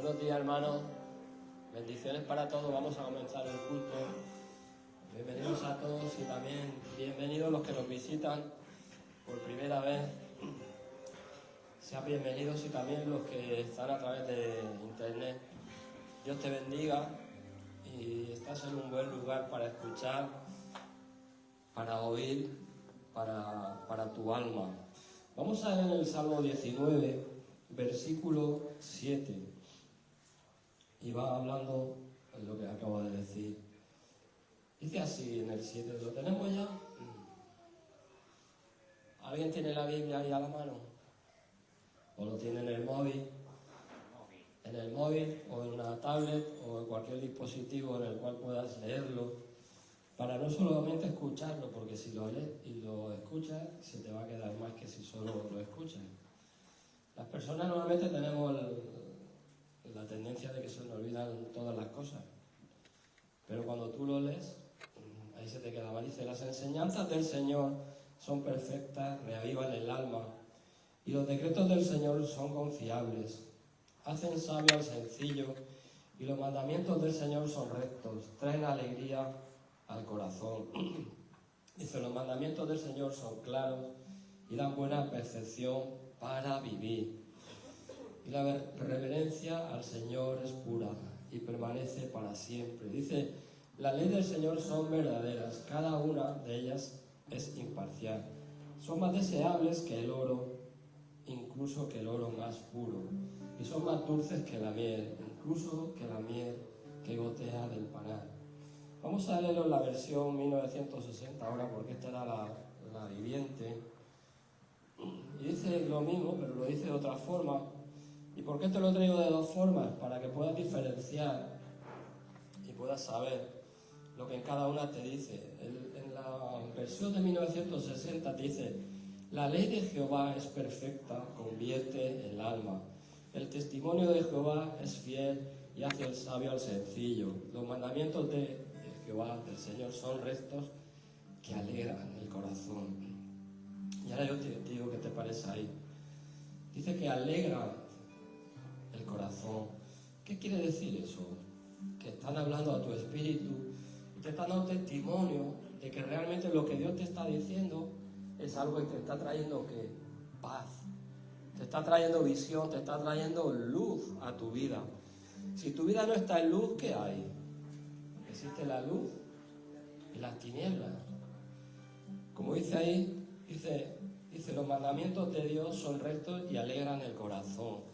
Buenos días, hermanos. Bendiciones para todos. Vamos a comenzar el culto. Bienvenidos a todos y también bienvenidos los que nos visitan por primera vez. Sean bienvenidos y también los que están a través de internet. Dios te bendiga y estás en un buen lugar para escuchar, para oír, para tu alma. Vamos a ver en el Salmo 19, versículo 7. Y va hablando en lo que acabo de decir. Dice así en el 7, ¿lo tenemos ya? ¿Alguien tiene la Biblia ahí a la mano? ¿O lo tiene en el móvil? En el móvil o en una tablet o en cualquier dispositivo en el cual puedas leerlo, para no solamente escucharlo, porque si lo lees y lo escuchas se te va a quedar más que si solo lo escuchas. Las personas normalmente tenemos la tendencia de que se nos olvidan todas las cosas, pero cuando tú lo lees, ahí se te queda mal. Dice: las enseñanzas del Señor son perfectas, reavivan el alma, y los decretos del Señor son confiables, hacen sabio al sencillo, y los mandamientos del Señor son rectos, traen alegría al corazón. Dice: los mandamientos del Señor son claros y dan buena percepción para vivir. Y la reverencia al Señor es pura y permanece para siempre. Dice: las leyes del Señor son verdaderas, cada una de ellas es imparcial. Son más deseables que el oro, incluso que el oro más puro. Y son más dulces que la miel, incluso que la miel que gotea del panal. Vamos a leerlo en la versión 1960 ahora, porque esta era la viviente. Y dice lo mismo, pero lo dice de otra forma. ¿Y por qué te lo traigo de dos formas? Para que puedas diferenciar y puedas saber lo que en cada una te dice. En la versión de 1960 te dice: la ley de Jehová es perfecta, convierte el alma. El testimonio de Jehová es fiel y hace el sabio al sencillo. Los mandamientos de Jehová, del Señor, son rectos, que alegran el corazón. Y ahora yo te digo, ¿qué te parece ahí? Dice que alegra el corazón. ¿Qué quiere decir eso? Que están hablando a tu espíritu y te están dando testimonio de que realmente lo que Dios te está diciendo es algo que te está trayendo paz, te está trayendo visión, te está trayendo luz a tu vida. Si tu vida no está en luz, ¿qué hay? Existe la luz y las tinieblas. Como dice ahí, dice los mandamientos de Dios son rectos y alegran el corazón.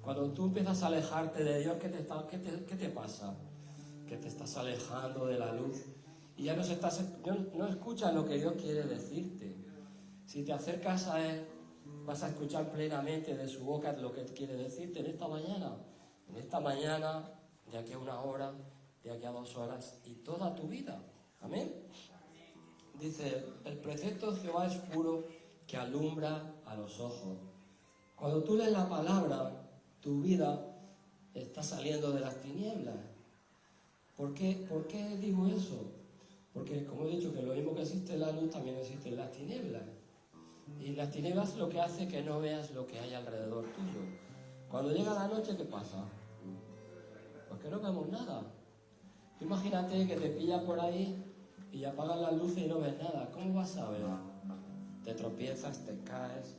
Cuando tú empiezas a alejarte de Dios, ¿qué te pasa? Que te estás alejando de la luz y ya no escuchas lo que Dios quiere decirte. Si te acercas a Él, vas a escuchar plenamente de su boca lo que quiere decirte en esta mañana, de aquí a 1 hora, de aquí a 2 horas y toda tu vida. Amén. Dice: el precepto de Jehová es puro, que alumbra a los ojos. Cuando tú lees la palabra, tu vida está saliendo de las tinieblas. ¿Por qué digo eso? Porque, como he dicho, que lo mismo que existe en la luz, también existe en las tinieblas. Y las tinieblas lo que hace que no veas lo que hay alrededor tuyo. Cuando llega la noche, ¿qué pasa? Pues que no vemos nada. Tú imagínate que te pillas por ahí y apagas las luces y no ves nada. ¿Cómo vas a ver? Te tropiezas, te caes,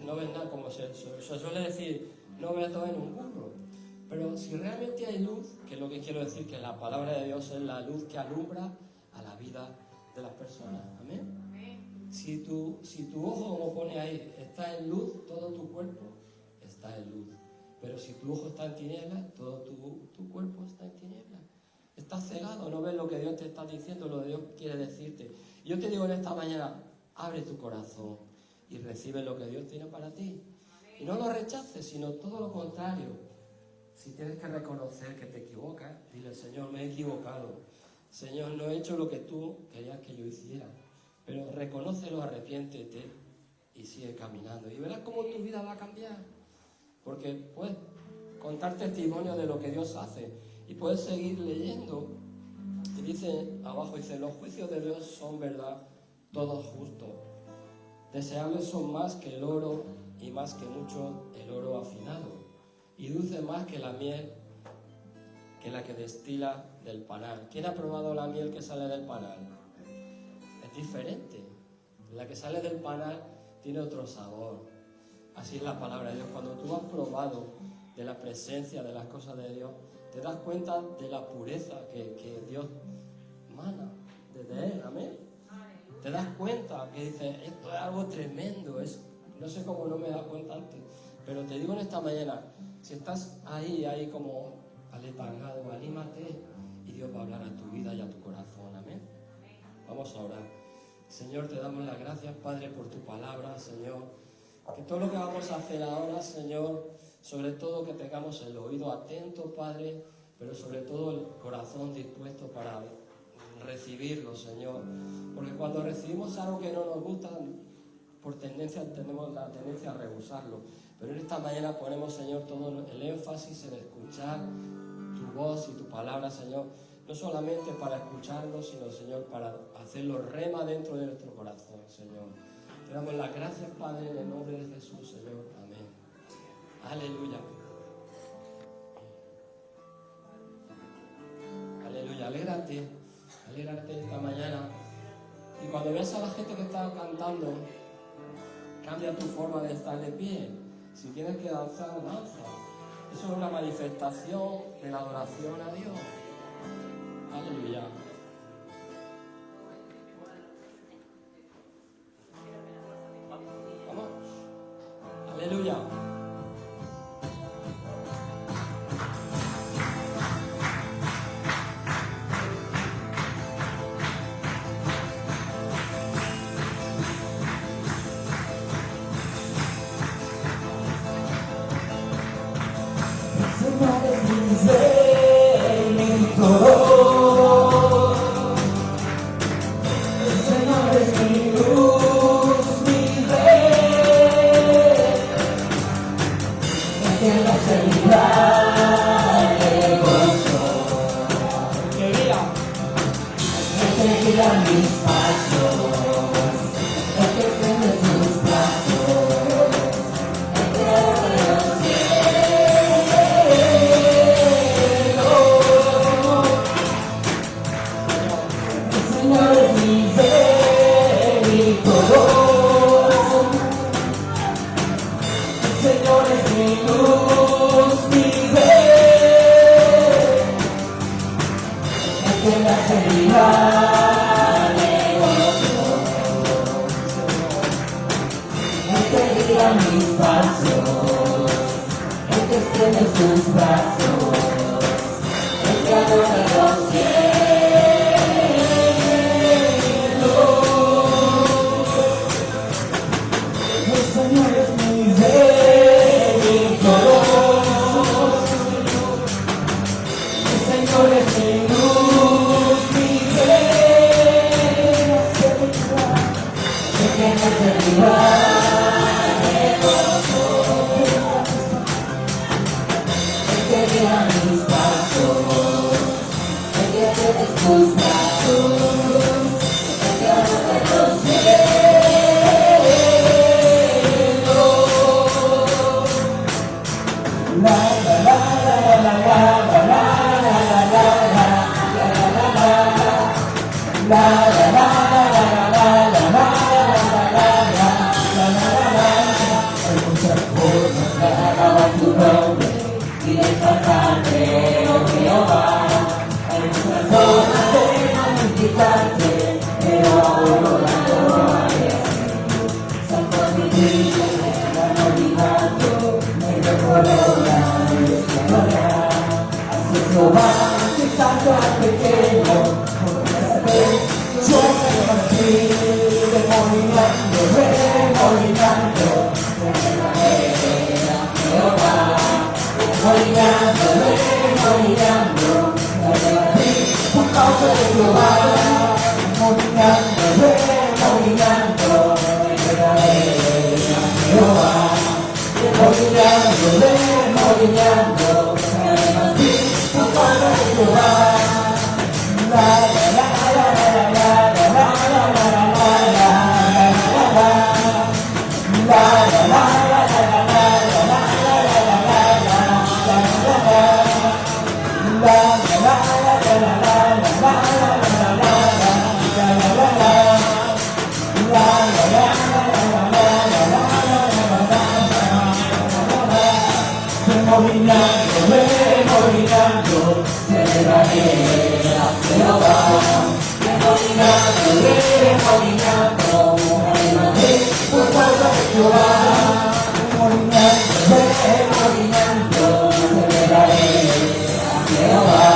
no ves nada, como se suele decir, no ves todo en un burro. Pero si realmente hay luz, que es lo que quiero decir, que la palabra de Dios es la luz que alumbra a la vida de las personas. Amén. Si tu ojo, como pone ahí, está en luz, todo tu cuerpo está en luz. Pero si tu ojo está en tinieblas, todo tu cuerpo está en tinieblas. Estás cegado, no ves lo que Dios te está diciendo, lo que Dios quiere decirte. Y yo te digo en esta mañana: abre tu corazón y recibe lo que Dios tiene para ti. Y no lo rechaces, sino todo lo contrario. Si tienes que reconocer que te equivocas, dile: Señor, me he equivocado. Señor, no he hecho lo que tú querías que yo hiciera. Pero reconócelo, arrepiéntete y sigue caminando. Y verás cómo tu vida va a cambiar. Porque puedes contar testimonio de lo que Dios hace. Y puedes seguir leyendo. Y dice abajo, los juicios de Dios son verdad, todos justos. Deseables son más que el oro y más que mucho el oro afinado. y dulce más que la miel que la que destila del panal. ¿Quién ha probado la miel que sale del panal? Es diferente. La que sale del panal tiene otro sabor. Así es la palabra de Dios. Cuando tú has probado de la presencia de las cosas de Dios, te das cuenta de la pureza que Dios mana desde Él. Amén. Te das cuenta que dices, esto es algo tremendo. No sé cómo no me he dado cuenta antes. Pero te digo en esta mañana, si estás ahí como aletargado, anímate y Dios va a hablar a tu vida y a tu corazón. Amén. Vamos a orar. Señor, te damos las gracias, Padre, por tu palabra, Señor. Que todo lo que vamos a hacer ahora, Señor, sobre todo que tengamos el oído atento, Padre, pero sobre todo el corazón dispuesto para recibirlo, Señor. Porque cuando recibimos algo que no nos gusta, por tendencia tenemos la tendencia a rehusarlo. Pero en esta mañana ponemos, Señor, todo el énfasis en escuchar tu voz y tu palabra, Señor. No solamente para escucharlo, sino, Señor, para hacerlo rema dentro de nuestro corazón, Señor. Te damos las gracias, Padre, en el nombre de Jesús, Señor. Amén. Aleluya. Aleluya. Alégrate esta mañana. Y cuando veas a la gente que está cantando, cambia tu forma de estar de pie. Si tienes que danzar, danza. Eso es una manifestación de la adoración a Dios. Aleluya. Vamos. Aleluya. remolinando, celebraré a Jehová. Remolinando, remolinando, celebraré por causa de Jehová. Remolinando, remolinando, celebraré a Jehová.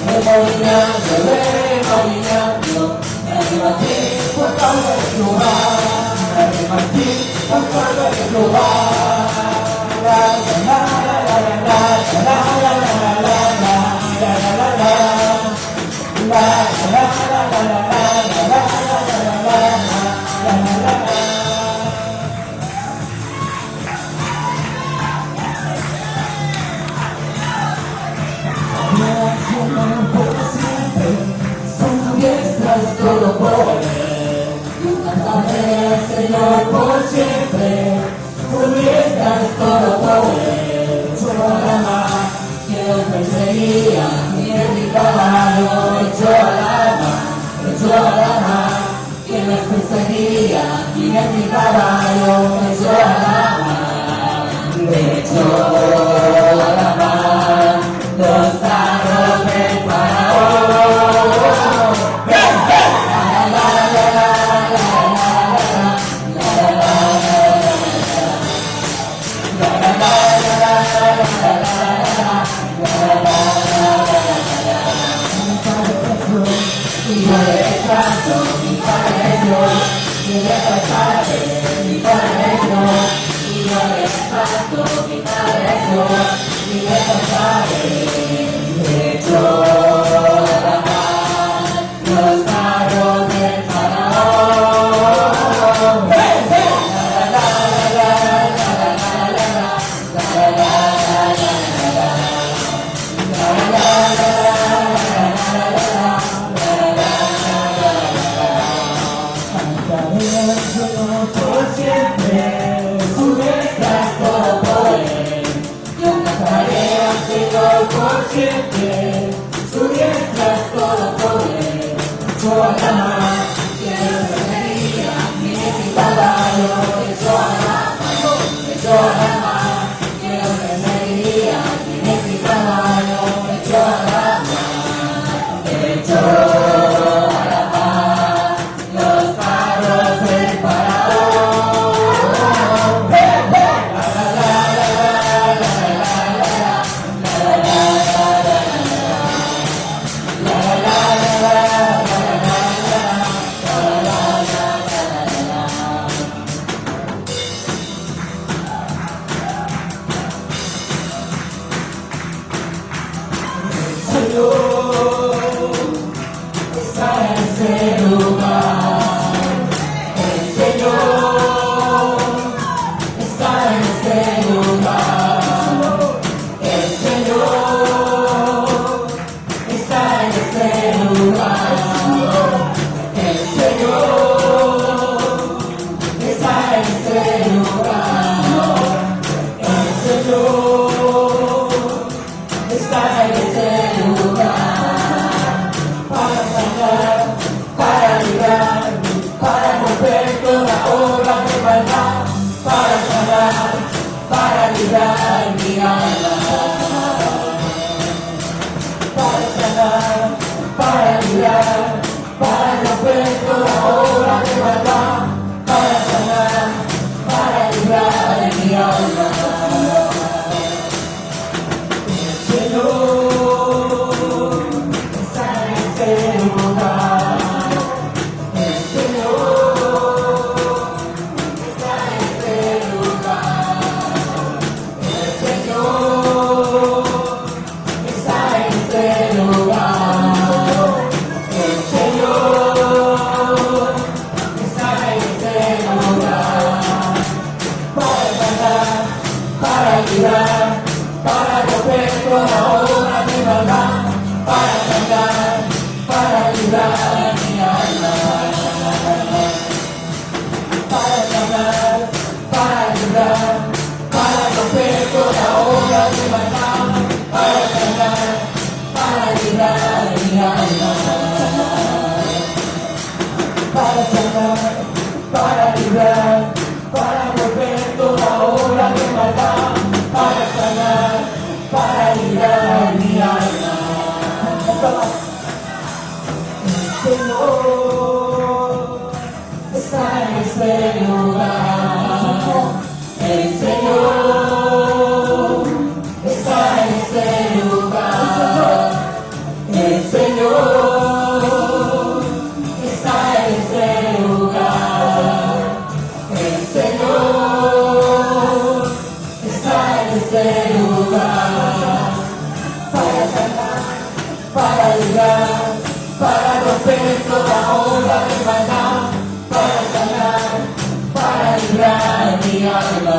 Remolinando, remolinando, celebraré por causa de Jehová. Por causa de Jehová. La la la la la la la la la la todo poder, cantaré al Señor por siempre, su diestra es todo poder. Yo la mar, que los perseguía, y en mi caballo echó a la mar, que los perseguía, y en mi caballo echó a la mar, le echó a la mar los carros del faraón. Mi Padre es santo, mi Padre es Dios, mi Padre es Padre, mi Padre es Dios, mi Padre es santo, mi Padre es Dios, mi Padre es Padre, le echó a la mar los carros del faraón. Por siempre, su diestra es todo poder. Yo cantaré al Señor por siempre, su diestra es todo poder. Yo a la mar, que lo perseguía, mi caballo, echó a la mar, que lo perseguía, mi caballo, echó a la mar, echó. Está en ese lugar, el Señor está en ese lugar, el Señor está en ese lugar, el Señor está en ese lugar, el Señor está en ese lugar, para sanar, para librar, para romper toda obra de maldad, para sanar, para librar mi alma, para sanar, para librar, para romper toda obra de maldad, para sanar, para librar mi alma. Señor está en ese lugar, el Señor está en ese lugar, el Señor está en ese lugar, el Señor está en ese lugar, para sanar, para librar, para romper toda obra de maldad, para sanar, para librar mi alma, para sanar, para librar, para romper toda obra de maldad, para sanar, para librar mi alma, para sanar, para librar, para romper toda obra de maldad, para sanar, está en este lugar para sanar, para librar, para romper toda obra de maldad, para sanar, para librar mi alma,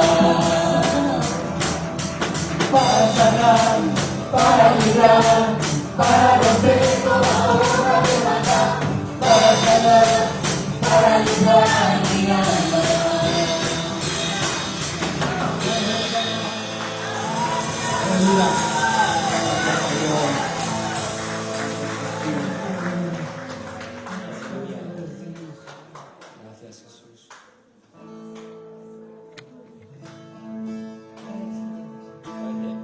para sanar, para librar, para romper toda obra de maldad, para sanar, para librar mi alma. Gracias, Jesús. Amén.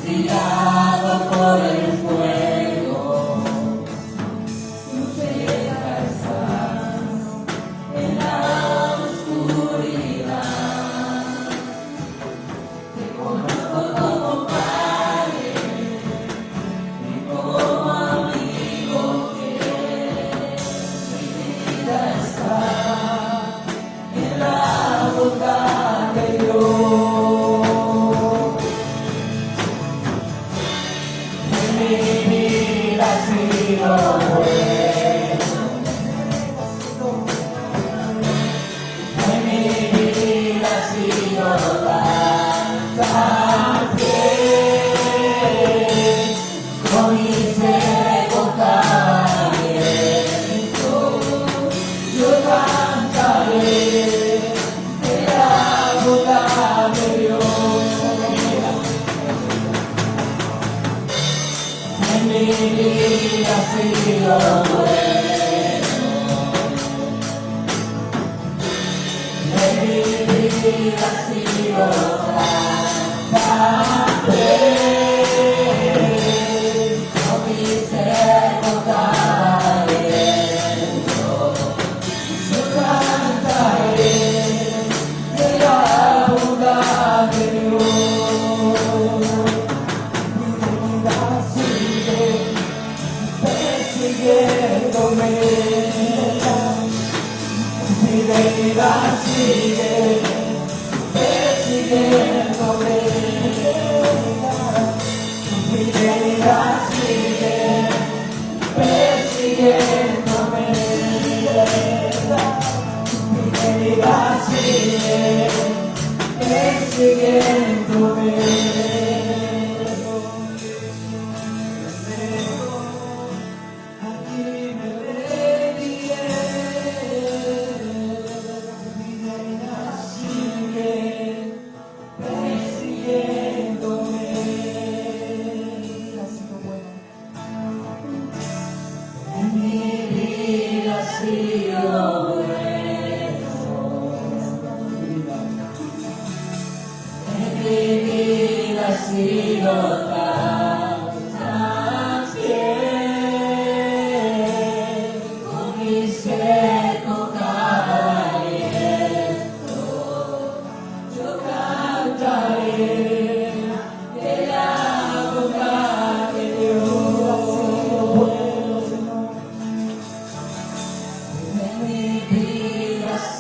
Tirado por el fuego, tú te dejas en la oscuridad. Te conozco como padre y como amigo que mi vida está en la bondad de Dios.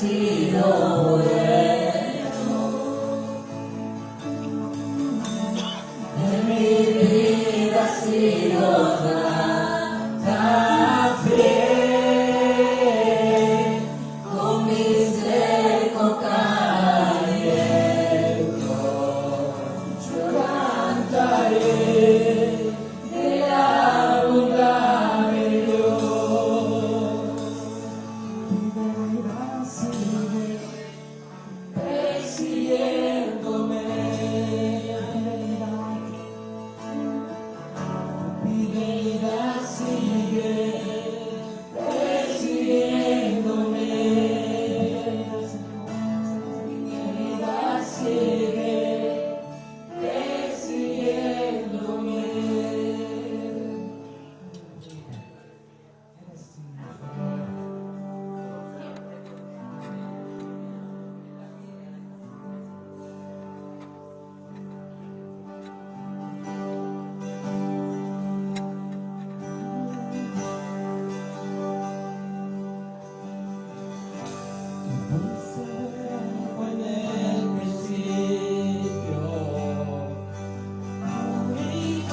sido bueno, en mi vida ha sido tan fiel, con mi ser, con cada aliento, yo cantaré de la bondad de Dios. Persiguiéndome, fidelidad sigue persiguiéndome, fidelidad sigue persiguiéndome. En el principio, mi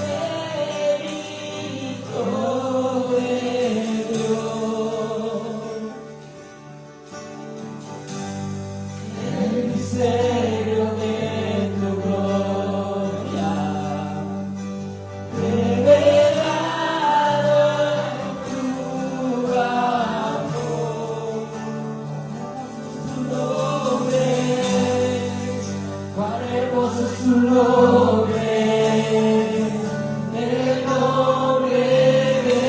querido de Dios, el misterio de tu gloria, revelado en tu amor. Su nombre, cuán hermoso es su nombre, el nombre de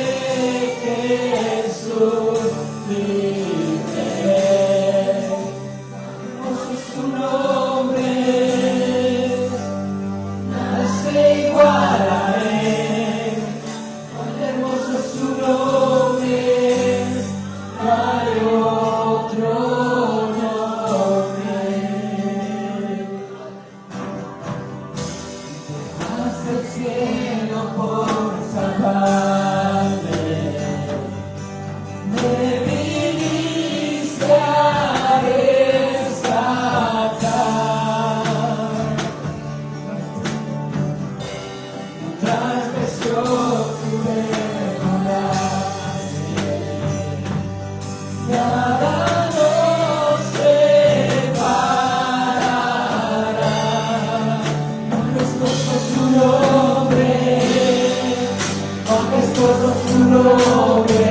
Jesús libre. Hermoso es su nombre, nada se iguala a él. Cuán hermoso es su nombre, no hay otro nombre. Hasta el cielo por salvarme, me viniste a rescatar. Transgresión tu perdonaste, nada nos separará. Majestuoso su nombre, majestuoso su nombre,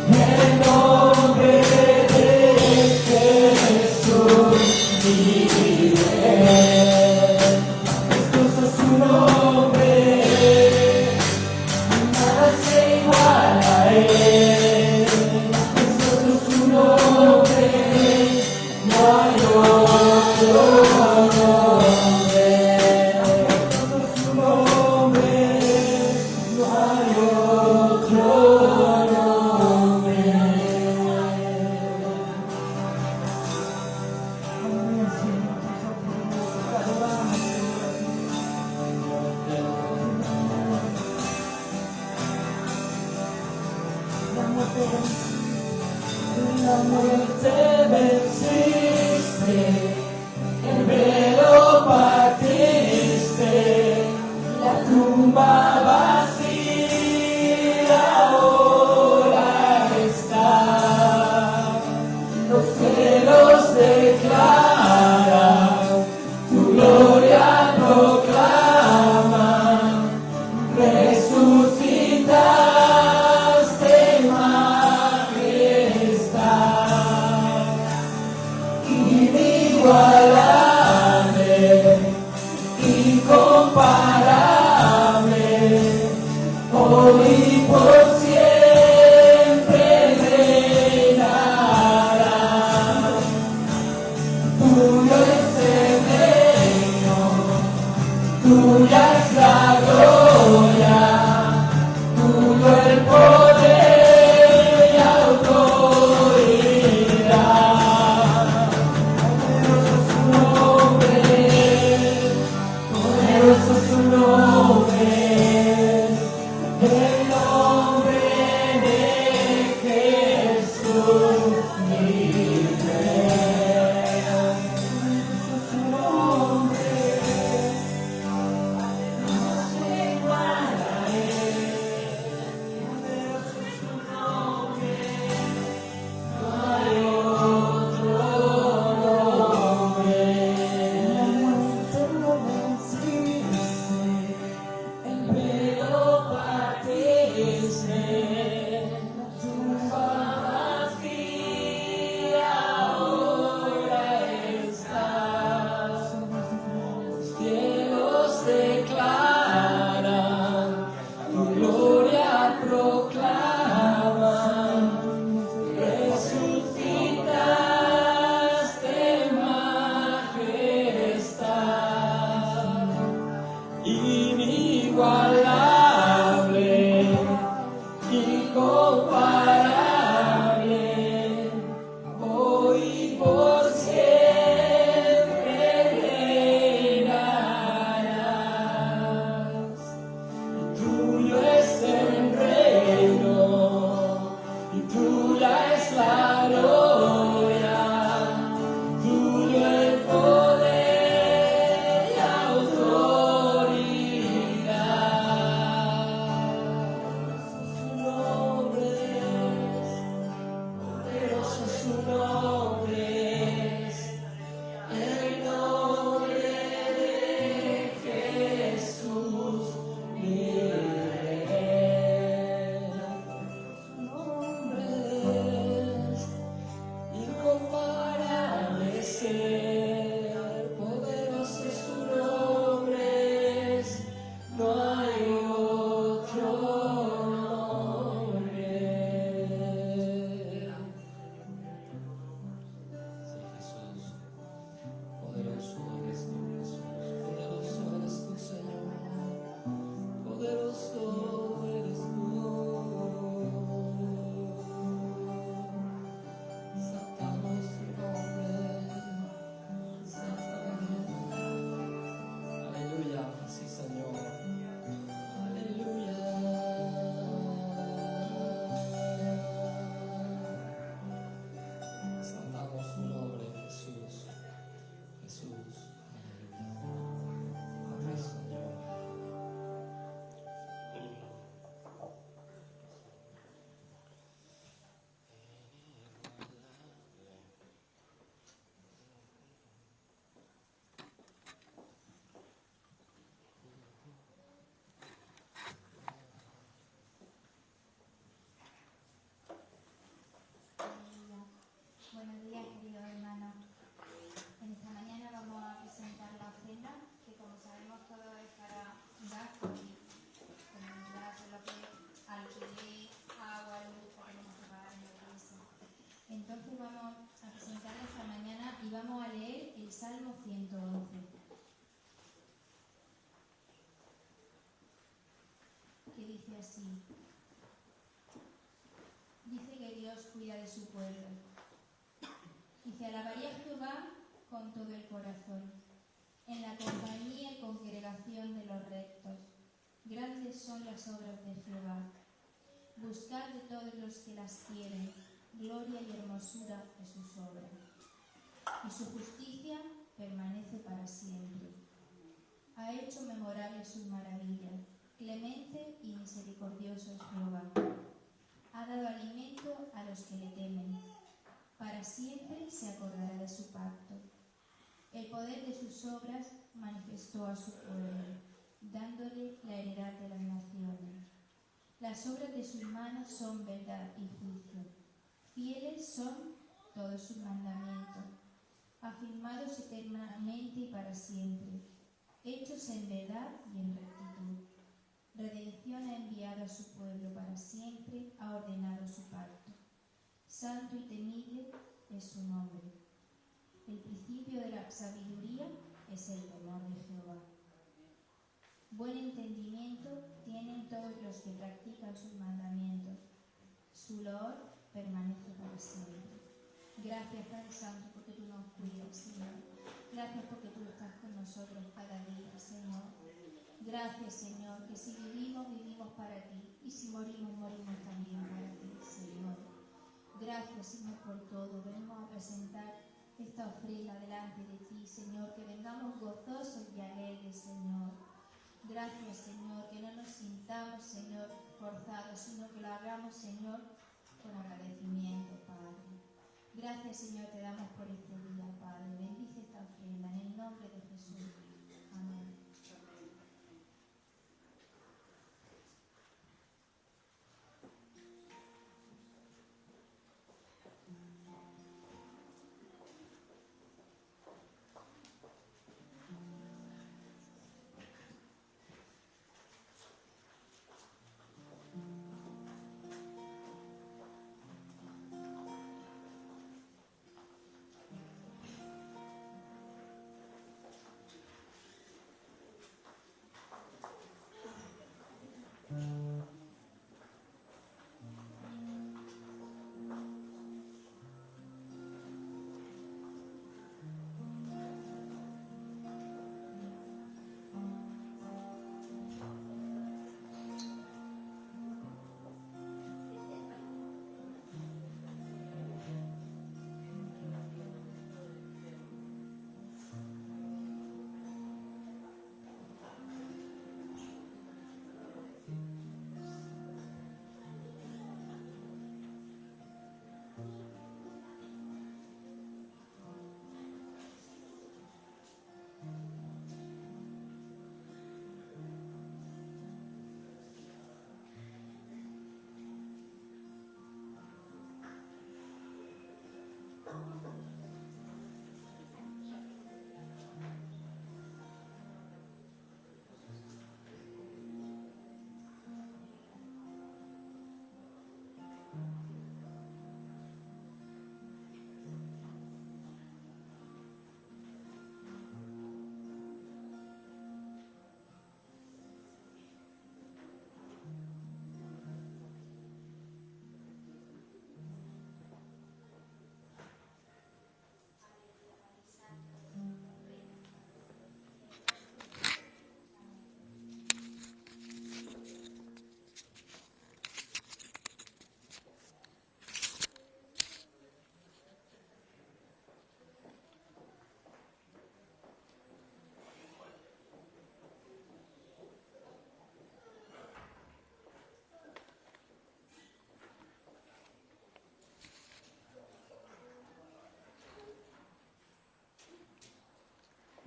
el nombre de Jesús libre. Majestuoso su nombre, nada se iguala a él. Majestuoso su nombre, no hay otro nombre. Majestuoso su nombre, no hay otro nombre. La muerte venciste, el velo partiste, la tumba vacía ahora está. Los cielos declaran, tu gloria proclaman, resucitaste en majestad. Inigualable, incomparable, así. Dice que Dios cuida de su pueblo. Dice, alabaré a Jehová con todo el corazón, en la compañía y congregación de los rectos. Grandes son las obras de Jehová. Buscad de todos los que las quieren, gloria y hermosura de sus obras. Y su justicia permanece para siempre. Ha hecho memorables sus maravillas. Clemente y misericordioso es Jehová. Ha dado alimento a los que le temen. Para siempre se acordará de su pacto. El poder de sus obras manifestó a su pueblo, dándole la heredad de las naciones. Las obras de sus manos son verdad y juicio. Fieles son todos sus mandamientos, afirmados eternamente y para siempre, hechos en verdad y en rectitud. Redención ha enviado a su pueblo para siempre, ha ordenado su pacto. Santo y temible es su nombre. El principio de la sabiduría es el temor de Jehová. Buen entendimiento tienen todos los que practican sus mandamientos. Su loor permanece para siempre. Gracias, Padre Santo, porque tú nos cuidas, Señor. Gracias porque tú estás con nosotros cada día, Señor. Gracias, Señor, que si vivimos, vivimos para ti, y si morimos, morimos también para ti, Señor. Gracias, Señor, por todo. Venimos a presentar esta ofrenda delante de ti, Señor, que vengamos gozosos y alegres, Señor. Gracias, Señor, que no nos sintamos, Señor, forzados, sino que lo hagamos, Señor, con agradecimiento, Padre. Gracias, Señor, te damos por este día, Padre. Bendice esta ofrenda en el nombre de Jesús. Amén.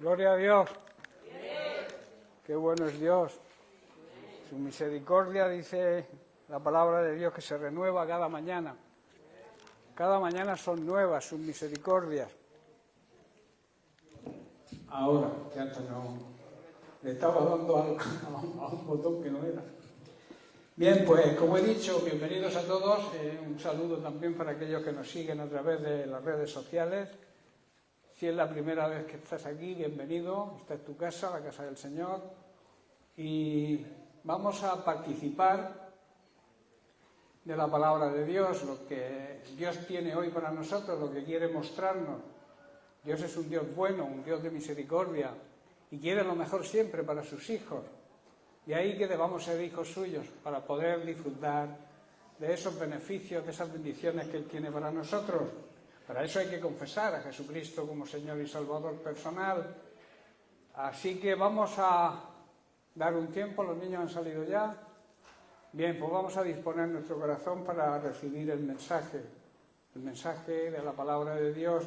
Gloria a Dios. Qué bueno es Dios. Su misericordia, dice la palabra de Dios, que se renueva cada mañana. Cada mañana son nuevas sus misericordias. Ahora, que antes no, le estaba dando a un botón que no era. Bien, pues como he dicho, bienvenidos a todos. Un saludo también para aquellos que nos siguen a través de las redes sociales. Si es la primera vez que estás aquí, bienvenido. Esta es tu casa, la casa del Señor. Y vamos a participar de la palabra de Dios, lo que Dios tiene hoy para nosotros, lo que quiere mostrarnos. Dios es un Dios bueno, un Dios de misericordia, y quiere lo mejor siempre para sus hijos. Y ahí que debamos ser hijos suyos para poder disfrutar de esos beneficios, de esas bendiciones que Él tiene para nosotros. Para eso hay que confesar a Jesucristo como Señor y Salvador personal. Así que vamos a dar un tiempo, los niños han salido ya. Bien, pues vamos a disponer nuestro corazón para recibir el mensaje de la palabra de Dios.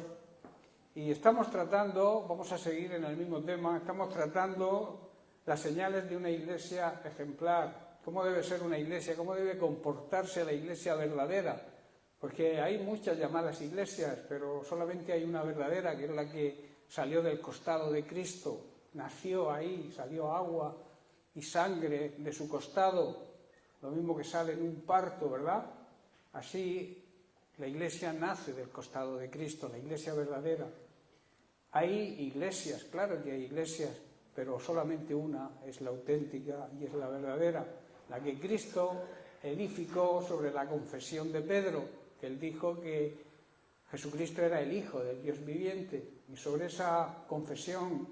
Y estamos tratando, vamos a seguir en el mismo tema, estamos tratando las señales de una iglesia ejemplar. ¿Cómo debe ser una iglesia? ¿Cómo debe comportarse la iglesia verdadera? Porque hay muchas llamadas iglesias, pero solamente hay una verdadera, que es la que salió del costado de Cristo. Nació ahí, salió agua y sangre de su costado, lo mismo que sale en un parto, ¿verdad? Así la iglesia nace del costado de Cristo, la iglesia verdadera. Hay iglesias, claro que hay iglesias, pero solamente una es la auténtica y es la verdadera, la que Cristo edificó sobre la confesión de Pedro, que él dijo que Jesucristo era el Hijo del Dios viviente, y sobre esa confesión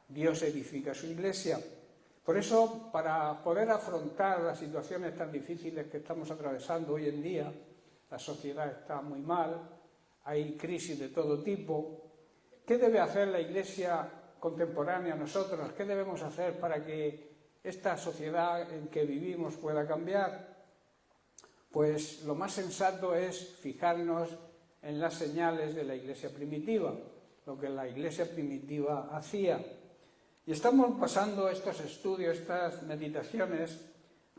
Dios edifica su iglesia. Por eso, para poder afrontar las situaciones tan difíciles que estamos atravesando hoy en día, la sociedad está muy mal, hay crisis de todo tipo. ¿Qué debe hacer la iglesia contemporánea nosotros? ¿Qué debemos hacer para que esta sociedad en que vivimos pueda cambiar? Pues lo más sensato es fijarnos en las señales de la iglesia primitiva, lo que la iglesia primitiva hacía. Y estamos pasando estos estudios, estas meditaciones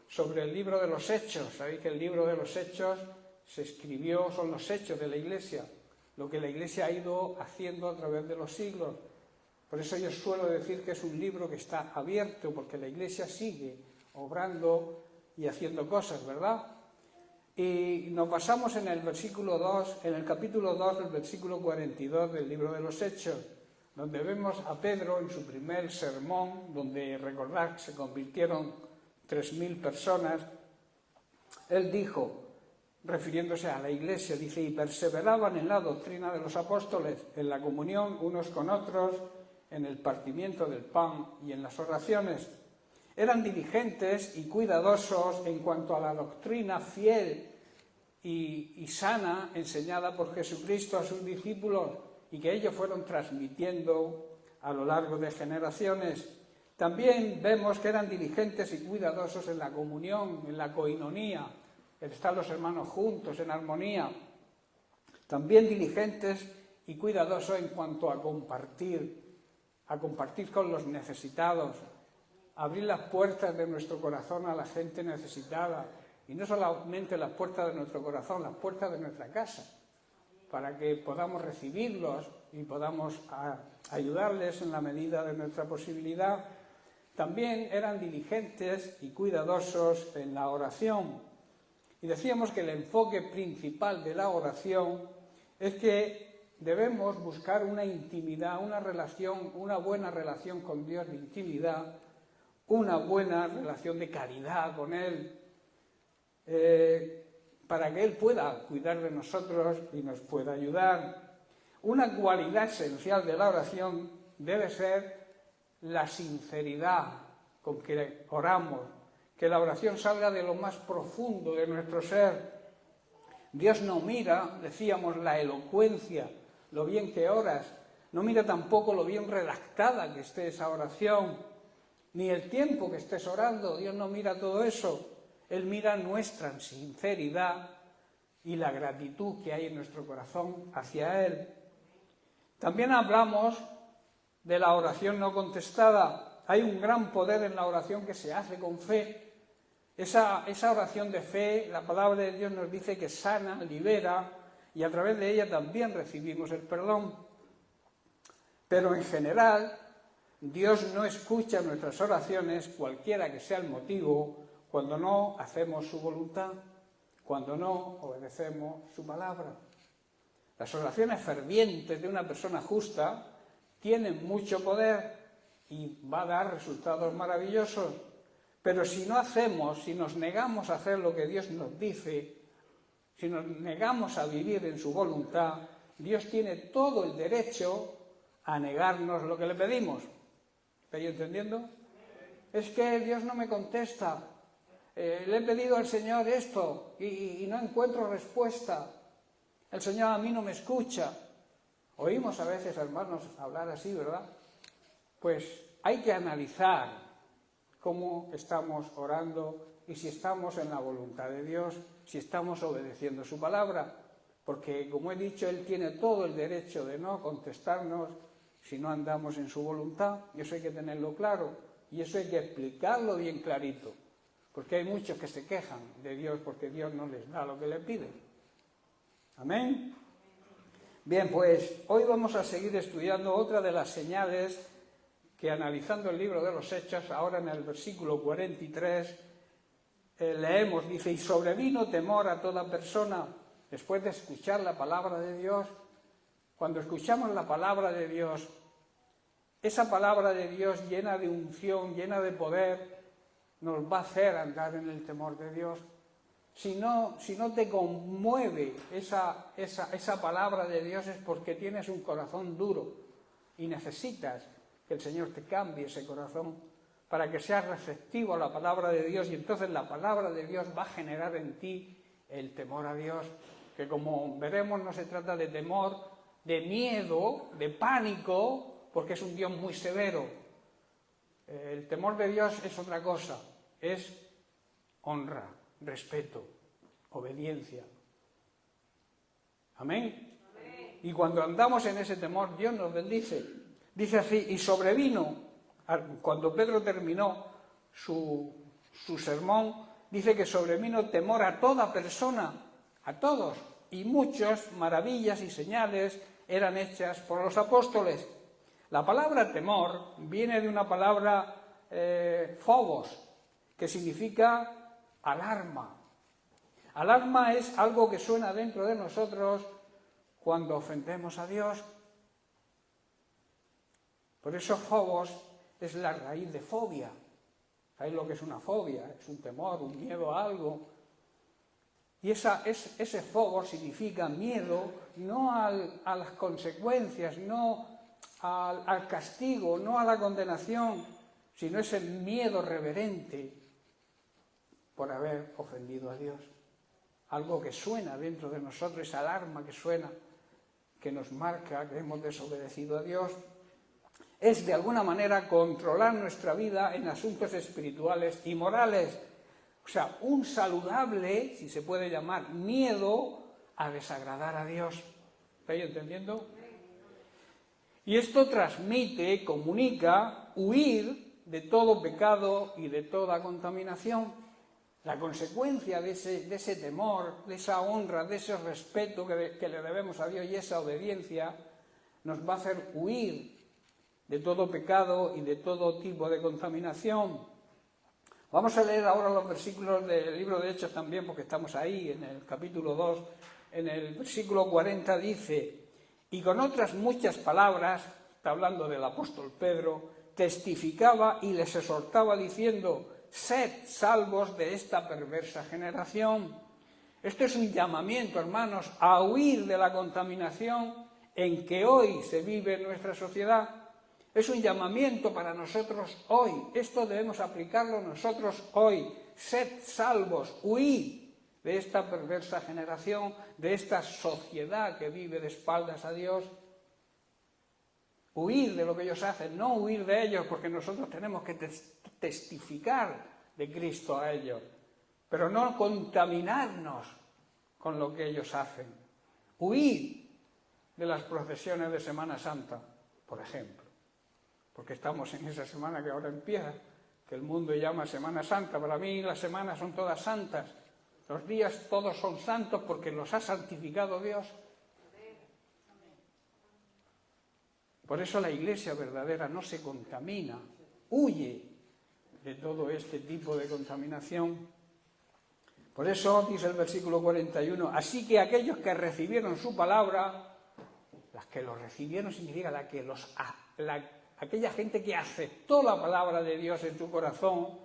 sobre el libro de los Hechos. Sabéis que el libro de los Hechos se escribió, son los hechos de la iglesia, lo que la iglesia ha ido haciendo a través de los siglos. Por eso yo suelo decir que es un libro que está abierto, porque la iglesia sigue obrando y haciendo cosas, ¿verdad? Y nos basamos en el versículo 2, en el capítulo 2 del versículo 42 del libro de los Hechos, donde vemos a Pedro en su primer sermón, donde, recordad, se convirtieron 3.000 personas. Él dijo, refiriéndose a la iglesia, dice, y perseveraban en la doctrina de los apóstoles, en la comunión unos con otros, en el partimiento del pan y en las oraciones. Eran diligentes y cuidadosos en cuanto a la doctrina fiel y sana enseñada por Jesucristo a sus discípulos y que ellos fueron transmitiendo a lo largo de generaciones. También vemos que eran diligentes y cuidadosos en la comunión, en la coinonía, el estar los hermanos juntos, en armonía. También diligentes y cuidadosos en cuanto a compartir con los necesitados, abrir las puertas de nuestro corazón a la gente necesitada, y no solamente las puertas de nuestro corazón, las puertas de nuestra casa, para que podamos recibirlos y podamos ayudarles en la medida de nuestra posibilidad. También eran diligentes y cuidadosos en la oración. Y decíamos que el enfoque principal de la oración es que debemos buscar una intimidad, una relación, una buena relación con Dios de intimidad, una buena relación de caridad con Él, para que Él pueda cuidar de nosotros y nos pueda ayudar. Una cualidad esencial de la oración debe ser la sinceridad con que oramos, que la oración salga de lo más profundo de nuestro ser. Dios no mira, decíamos, la elocuencia, lo bien que oras, no mira tampoco lo bien redactada que esté esa oración, ni el tiempo que estés orando. Dios no mira todo eso. Él mira nuestra sinceridad y la gratitud que hay en nuestro corazón hacia Él. También hablamos de la oración no contestada. Hay un gran poder en la oración que se hace con fe. Esa oración de fe, la palabra de Dios nos dice que sana, libera, y a través de ella también recibimos el perdón. Pero en general, Dios no escucha nuestras oraciones, cualquiera que sea el motivo, cuando no hacemos su voluntad, cuando no obedecemos su palabra. Las oraciones fervientes de una persona justa tienen mucho poder y va a dar resultados maravillosos, Pero si no hacemos, si nos negamos a hacer lo que Dios nos dice, si nos negamos a vivir en su voluntad, Dios tiene todo el derecho a negarnos lo que le pedimos. ¿Estáis entendiendo? Es que Dios no me contesta. Le he pedido al Señor esto y no encuentro respuesta. El Señor a mí no me escucha. Oímos a veces, hermanos, hablar así, ¿verdad? Pues hay que analizar cómo estamos orando y si estamos en la voluntad de Dios, si estamos obedeciendo su palabra. Porque, como he dicho, Él tiene todo el derecho de no contestarnos si no andamos en su voluntad. Y eso hay que tenerlo claro. Y eso hay que explicarlo bien clarito. Porque hay muchos que se quejan de Dios porque Dios no les da lo que le piden. Amén. Bien, pues hoy vamos a seguir estudiando otra de las señales que, analizando el libro de los Hechos, ahora en el versículo 43, leemos, dice, y sobrevino temor a toda persona después de escuchar la palabra de Dios. Cuando escuchamos la palabra de Dios, esa palabra de Dios llena de unción, llena de poder, nos va a hacer andar en el temor de Dios. Si no te conmueve esa palabra de Dios es porque tienes un corazón duro y necesitas que el Señor te cambie ese corazón para que seas receptivo a la palabra de Dios, y entonces la palabra de Dios va a generar en ti el temor a Dios, que como veremos no se trata de temor, de miedo, de pánico, porque es un Dios muy severo. El temor de Dios es otra cosa, es honra, respeto, obediencia. Amén. Amén. Y cuando andamos en ese temor, Dios nos bendice. Dice así, y sobrevino, cuando Pedro terminó su sermón, dice que sobrevino temor a toda persona, a todos, y muchas maravillas y señales eran hechas por los apóstoles. La palabra temor viene de una palabra phobos, que significa alarma. Alarma es algo que suena dentro de nosotros cuando ofendemos a Dios. Por eso phobos es la raíz de fobia. ¿Sabéis lo que es una fobia? Es un temor, un miedo a algo. Y ese phobos significa miedo no a las consecuencias, no al castigo, no a la condenación, sino ese miedo reverente por haber ofendido a Dios. Algo que suena dentro de nosotros, esa alarma que suena, que nos marca que hemos desobedecido a Dios, es de alguna manera controlar nuestra vida en asuntos espirituales y morales. O sea, un saludable, si se puede llamar, miedo a desagradar a Dios. ¿Estáis entendiendo? Y esto transmite, comunica, huir de todo pecado y de toda contaminación. La consecuencia de ese temor, de esa honra, de ese respeto que le debemos a Dios y esa obediencia, nos va a hacer huir de todo pecado y de todo tipo de contaminación. Vamos a leer ahora los versículos del libro de Hechos también, porque estamos ahí, en el capítulo 2, en el versículo 40 dice, y con otras muchas palabras, está hablando del apóstol Pedro, testificaba y les exhortaba diciendo, sed salvos de esta perversa generación. Esto es un llamamiento, hermanos, a huir de la contaminación en que hoy se vive en nuestra sociedad. Es un llamamiento para nosotros hoy. Esto debemos aplicarlo nosotros hoy. Sed salvos, huid de esta perversa generación, de esta sociedad que vive de espaldas a Dios. Huir de lo que ellos hacen, no huir de ellos, porque nosotros tenemos que testificar de Cristo a ellos, pero no contaminarnos con lo que ellos hacen. Huir de las procesiones de Semana Santa, por ejemplo, porque estamos en esa semana que ahora empieza, que el mundo llama Semana Santa. Para mí las semanas son todas santas, los días todos son santos porque los ha santificado Dios. Por eso la iglesia verdadera no se contamina, huye de todo este tipo de contaminación. Por eso dice el versículo 41, así que aquellos que recibieron su palabra, las que lo recibieron significa aquella gente que aceptó la palabra de Dios en su corazón,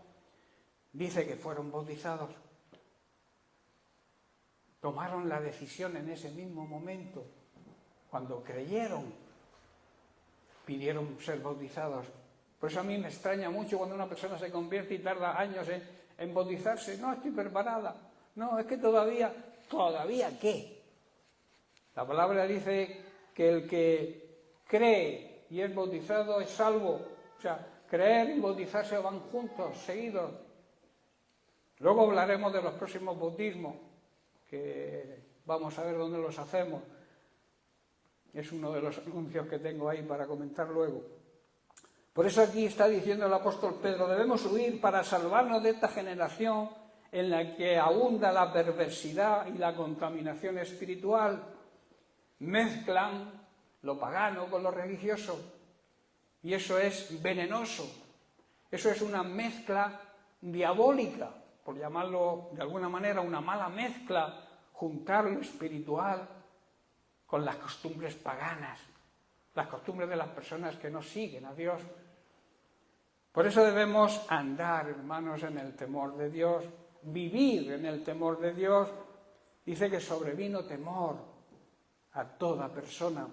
dice que fueron bautizados. Tomaron la decisión en ese mismo momento. Cuando creyeron, pidieron ser bautizados. Por eso a mí me extraña mucho cuando una persona se convierte y tarda años en bautizarse. No, estoy preparada. No, es que todavía ¿qué? La palabra dice que el que cree y es bautizado es salvo. O sea, creer y bautizarse van juntos, seguidos. Luego hablaremos de los próximos bautismos, que vamos a ver dónde los hacemos. Es uno de los anuncios que tengo ahí para comentar luego. Por eso aquí está diciendo el apóstol Pedro, debemos huir para salvarnos de esta generación en la que abunda la perversidad y la contaminación espiritual. Mezclan lo pagano con lo religioso y eso es venenoso. Eso es una mezcla diabólica, por llamarlo de alguna manera, una mala mezcla, juntar lo espiritual con las costumbres paganas, las costumbres de las personas que no siguen a Dios. Por eso debemos andar, hermanos, en el temor de Dios, vivir en el temor de Dios. Dice que sobrevino temor a toda persona.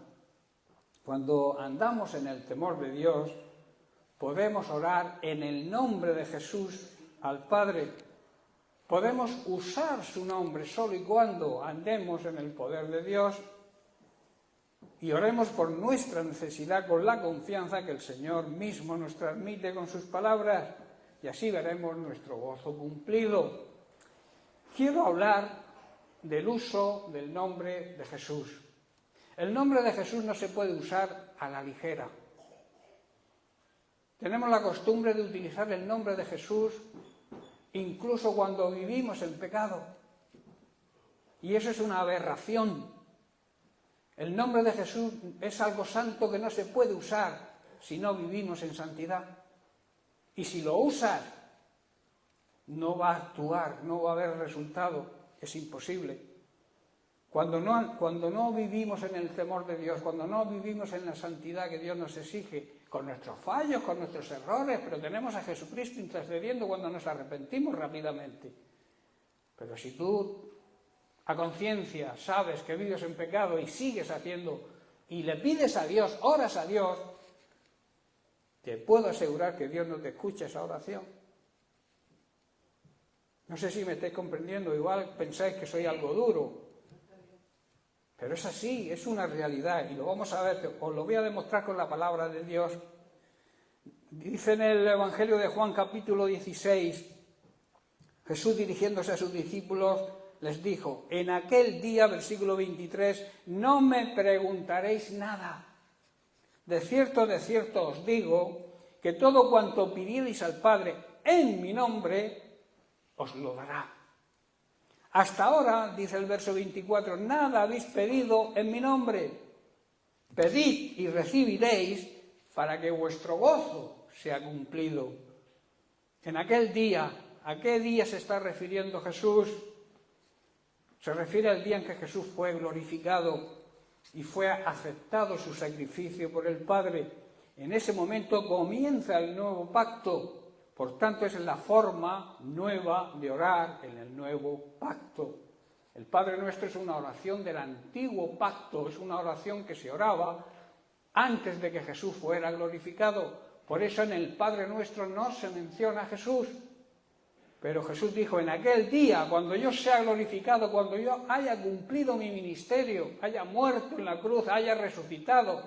Cuando andamos en el temor de Dios, podemos orar en el nombre de Jesús al Padre. Podemos usar su nombre solo y cuando andemos en el poder de Dios y oremos por nuestra necesidad con la confianza que el Señor mismo nos transmite con sus palabras y así veremos nuestro gozo cumplido. Quiero hablar del uso del nombre de Jesús. El nombre de Jesús no se puede usar a la ligera. Tenemos la costumbre de utilizar el nombre de Jesús incluso cuando vivimos en pecado. Y eso es una aberración. El nombre de Jesús es algo santo que no se puede usar si no vivimos en santidad. Y si lo usas, no va a actuar, no va a haber resultado. Es imposible. Cuando no vivimos en el temor de Dios, cuando no vivimos en la santidad que Dios nos exige, con nuestros fallos, con nuestros errores, pero tenemos a Jesucristo intercediendo cuando nos arrepentimos rápidamente. Pero si tú a conciencia sabes que vives en pecado y sigues haciendo, y le pides a Dios, oras a Dios, te puedo asegurar que Dios no te escucha esa oración. No sé si me estáis comprendiendo, igual pensáis que soy algo duro, pero es así, es una realidad, y lo vamos a ver, os lo voy a demostrar con la palabra de Dios. Dice en el Evangelio de Juan capítulo 16, Jesús dirigiéndose a sus discípulos, les dijo, en aquel día, versículo 23, no me preguntaréis nada. De cierto os digo, que todo cuanto pidierais al Padre en mi nombre, os lo dará. Hasta ahora, dice el verso 24, nada habéis pedido en mi nombre. Pedid y recibiréis para que vuestro gozo sea cumplido. En aquel día, ¿a qué día se está refiriendo Jesús? Se refiere al día en que Jesús fue glorificado y fue aceptado su sacrificio por el Padre. En ese momento comienza el nuevo pacto. Por tanto, es la forma nueva de orar en el nuevo pacto. El Padre Nuestro es una oración del antiguo pacto, es una oración que se oraba antes de que Jesús fuera glorificado. Por eso en el Padre Nuestro no se menciona a Jesús. Pero Jesús dijo, en aquel día, cuando yo sea glorificado, cuando yo haya cumplido mi ministerio, haya muerto en la cruz, haya resucitado,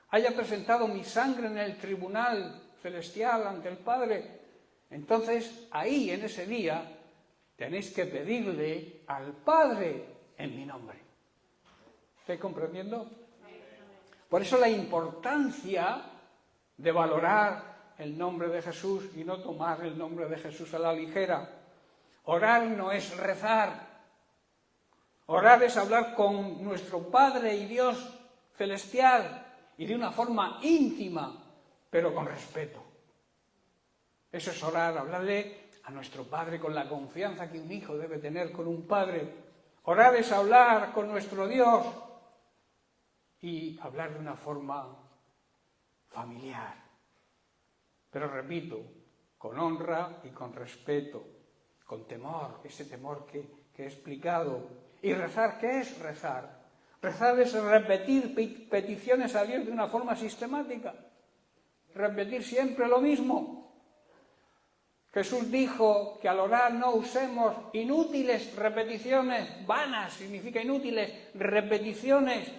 haya presentado mi sangre en el tribunal celestial ante el Padre, entonces ahí, en ese día, tenéis que pedirle al Padre en mi nombre. ¿Estáis comprendiendo? Por eso la importancia de valorar el nombre de Jesús y no tomar el nombre de Jesús a la ligera. Orar no es rezar. Orar es hablar con nuestro Padre y Dios celestial y de una forma íntima, pero con respeto. Eso es orar, hablarle a nuestro Padre con la confianza que un hijo debe tener con un padre. Orar es hablar con nuestro Dios y hablar de una forma familiar. Pero repito, con honra y con respeto, con temor, ese temor que he explicado. ¿Y rezar qué es rezar? Rezar es repetir peticiones a Dios de una forma sistemática, repetir siempre lo mismo. Jesús dijo que al orar no usemos inútiles repeticiones, vanas, significa inútiles repeticiones.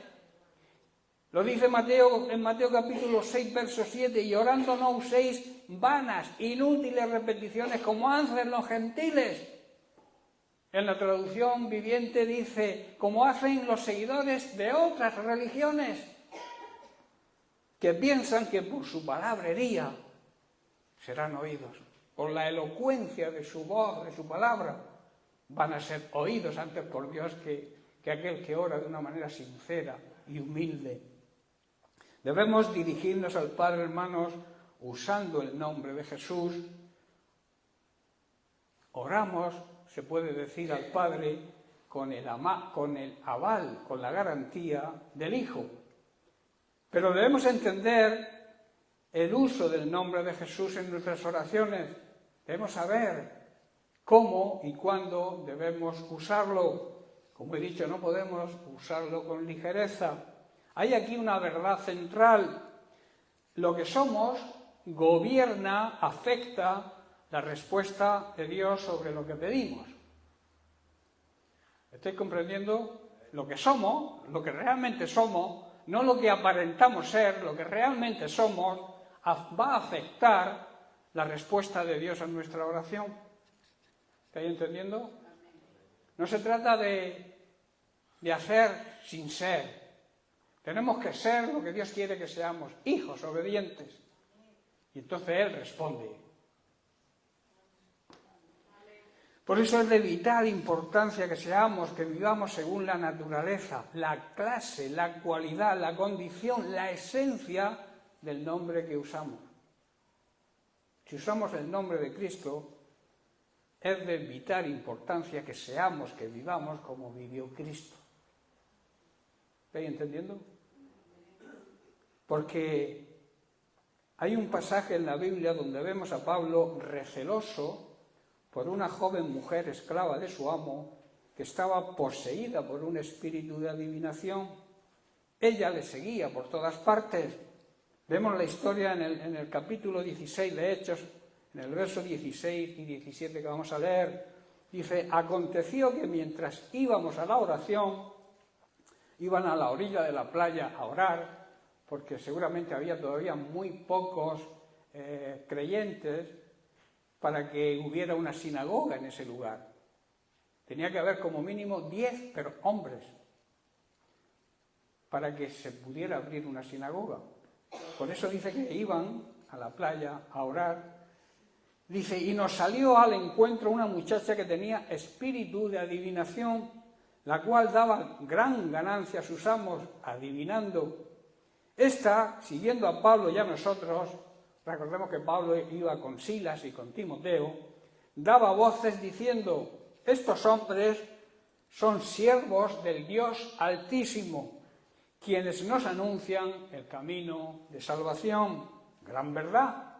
Lo dice Mateo en Mateo capítulo 6, verso 7, y orando no uséis vanas, inútiles repeticiones como hacen los gentiles. En la traducción viviente dice, como hacen los seguidores de otras religiones, que piensan que por su palabrería serán oídos. Por la elocuencia de su voz, de su palabra, van a ser oídos antes por Dios que aquel que ora de una manera sincera y humilde. Debemos dirigirnos al Padre, hermanos, usando el nombre de Jesús. Oramos, se puede decir, al Padre con el aval, con la garantía del Hijo. Pero debemos entender el uso del nombre de Jesús en nuestras oraciones. Debemos saber cómo y cuándo debemos usarlo. Como he dicho, no podemos usarlo con ligereza. Hay aquí una verdad central. Lo que somos gobierna, afecta la respuesta de Dios sobre lo que pedimos. ¿Estáis comprendiendo? Lo que somos, lo que realmente somos, no lo que aparentamos ser, lo que realmente somos, va a afectar la respuesta de Dios a nuestra oración. ¿Estáis entendiendo? No se trata de hacer sin ser. Tenemos que ser lo que Dios quiere que seamos, hijos obedientes. Y entonces Él responde. Por eso es de vital importancia que seamos, que vivamos según la naturaleza, la clase, la cualidad, la condición, la esencia del nombre que usamos. Si usamos el nombre de Cristo, es de vital importancia que seamos, que vivamos como vivió Cristo. ¿Estáis entendiendo? Porque hay un pasaje en la Biblia donde vemos a Pablo receloso por una joven mujer esclava de su amo que estaba poseída por un espíritu de adivinación. Ella le seguía por todas partes. Vemos la historia en el capítulo 16 de Hechos, en el verso 16 y 17 que vamos a leer. Dice, aconteció que mientras íbamos a la oración, iban a la orilla de la playa a orar, porque seguramente había todavía muy pocos creyentes para que hubiera una sinagoga en ese lugar. Tenía que haber como mínimo 10, pero hombres, para que se pudiera abrir una sinagoga. Por eso dice que iban a la playa a orar. Dice, y nos salió al encuentro una muchacha que tenía espíritu de adivinación, la cual daba gran ganancia a sus amos adivinando. Esta, siguiendo a Pablo y a nosotros, recordemos que Pablo iba con Silas y con Timoteo, daba voces diciendo, estos hombres son siervos del Dios Altísimo, quienes nos anuncian el camino de salvación. Gran verdad.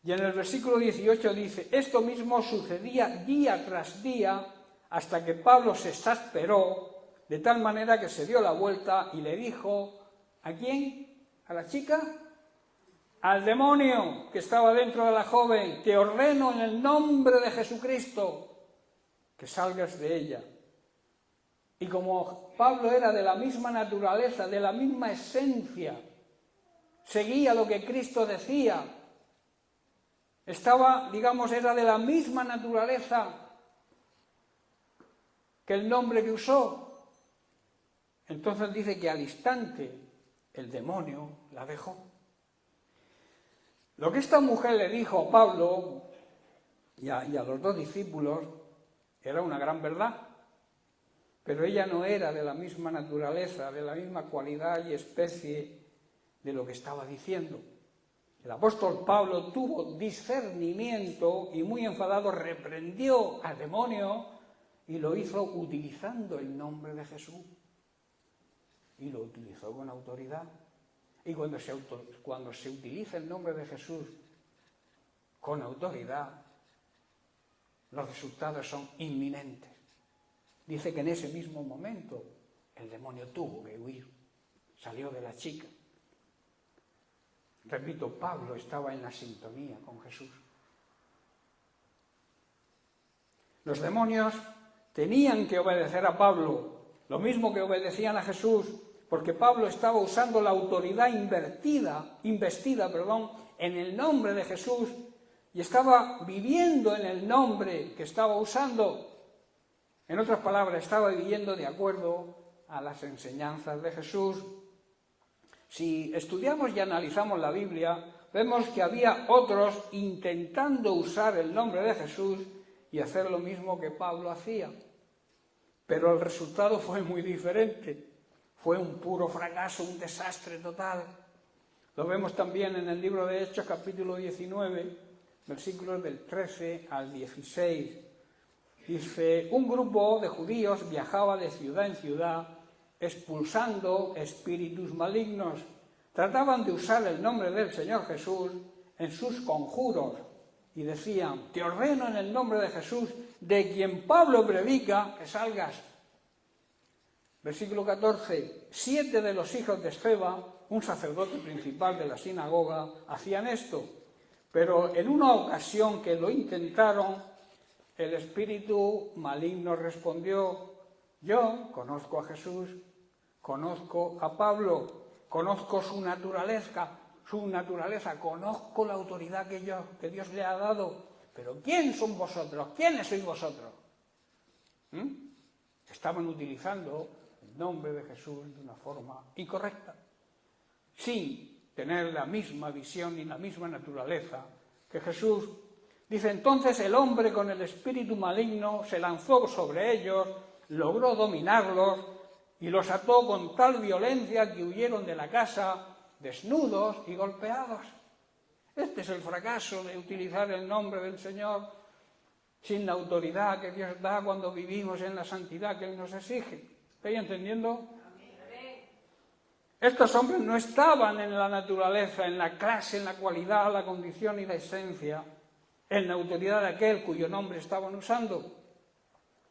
Y en el versículo 18 dice, esto mismo sucedía día tras día hasta que Pablo se exasperó, de tal manera que se dio la vuelta y le dijo, ¿a quién? ¿A la chica? Al demonio que estaba dentro de la joven, te ordeno en el nombre de Jesucristo que salgas de ella. Y como Pablo era de la misma naturaleza, de la misma esencia, seguía lo que Cristo decía, era de la misma naturaleza que el nombre que usó. Entonces dice que al instante el demonio la dejó. Lo que esta mujer le dijo a Pablo y a los dos discípulos era una gran verdad, pero ella no era de la misma naturaleza, de la misma cualidad y especie de lo que estaba diciendo. El apóstol Pablo tuvo discernimiento y muy enfadado reprendió al demonio y lo hizo utilizando el nombre de Jesús. Y lo utilizó con autoridad. Y cuando se utiliza el nombre de Jesús con autoridad, los resultados son inminentes. Dice que en ese mismo momento el demonio tuvo que huir, salió de la chica. Repito, Pablo estaba en la sintonía con Jesús. Los demonios tenían que obedecer a Pablo, lo mismo que obedecían a Jesús, porque Pablo estaba usando la autoridad investida, en el nombre de Jesús, y estaba viviendo en el nombre que estaba usando. En otras palabras, estaba viviendo de acuerdo a las enseñanzas de Jesús. Si estudiamos y analizamos la Biblia, vemos que había otros intentando usar el nombre de Jesús y hacer lo mismo que Pablo hacía. Pero el resultado fue muy diferente. Fue un puro fracaso, un desastre total. Lo vemos también en el libro de Hechos, capítulo 19, versículos del 13 al 16. Dice, un grupo de judíos viajaba de ciudad en ciudad expulsando espíritus malignos. Trataban de usar el nombre del Señor Jesús en sus conjuros y decían, te ordeno en el nombre de Jesús, de quien Pablo predica, que salgas. Versículo 14, 7 de los hijos de Esceva, un sacerdote principal de la sinagoga, hacían esto, pero en una ocasión que lo intentaron, el espíritu maligno respondió, yo conozco a Jesús, conozco a Pablo, conozco su naturaleza, conozco la autoridad que Dios le ha dado, pero ¿quién son vosotros? ¿Quiénes sois vosotros? Estaban utilizando el nombre de Jesús de una forma incorrecta, sin tener la misma visión ni la misma naturaleza que Jesús. Dice, entonces el hombre con el espíritu maligno se lanzó sobre ellos, logró dominarlos y los ató con tal violencia que huyeron de la casa desnudos y golpeados. Este es el fracaso de utilizar el nombre del Señor sin la autoridad que Dios da cuando vivimos en la santidad que Él nos exige. ¿Estáis entendiendo? Estos hombres no estaban en la naturaleza, en la clase, en la cualidad, la condición y la esencia, en la autoridad de aquel cuyo nombre estaban usando.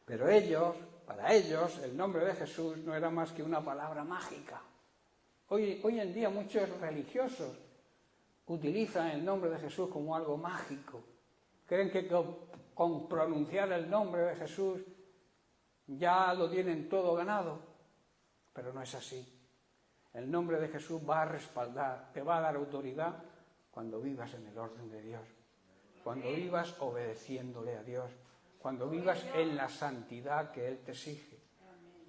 Pero para ellos, el nombre de Jesús no era más que una palabra mágica. Hoy en día muchos religiosos utilizan el nombre de Jesús como algo mágico. Creen que con pronunciar el nombre de Jesús ya lo tienen todo ganado, pero no es así. El nombre de Jesús va a respaldar, te va a dar autoridad cuando vivas en el orden de Dios, cuando vivas obedeciéndole a Dios, cuando vivas en la santidad que Él te exige.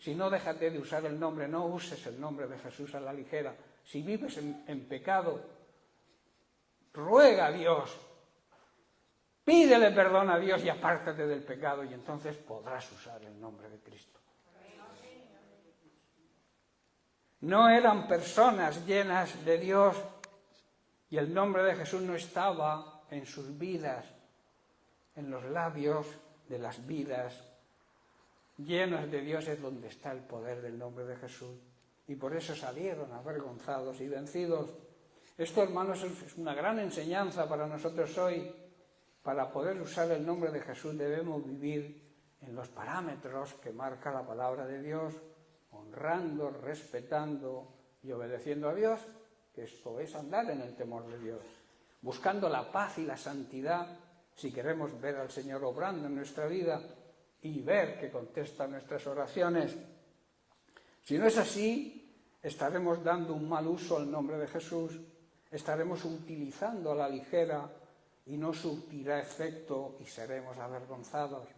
Si no, déjate de usar el nombre, no uses el nombre de Jesús a la ligera. Si vives en pecado, ruega a Dios, pídele perdón a Dios y apártate del pecado y entonces podrás usar el nombre de Cristo. No eran personas llenas de Dios y el nombre de Jesús no estaba en sus vidas, en los labios de las vidas llenas de Dios es donde está el poder del nombre de Jesús. Y por eso salieron avergonzados y vencidos. Esto, hermanos, es una gran enseñanza para nosotros hoy. Para poder usar el nombre de Jesús debemos vivir en los parámetros que marca la palabra de Dios, honrando, respetando y obedeciendo a Dios, que esto es andar en el temor de Dios, buscando la paz y la santidad si queremos ver al Señor obrando en nuestra vida y ver que contesta nuestras oraciones. Si no es así, estaremos dando un mal uso al nombre de Jesús, estaremos utilizando a la ligera y no surtirá efecto y seremos avergonzados.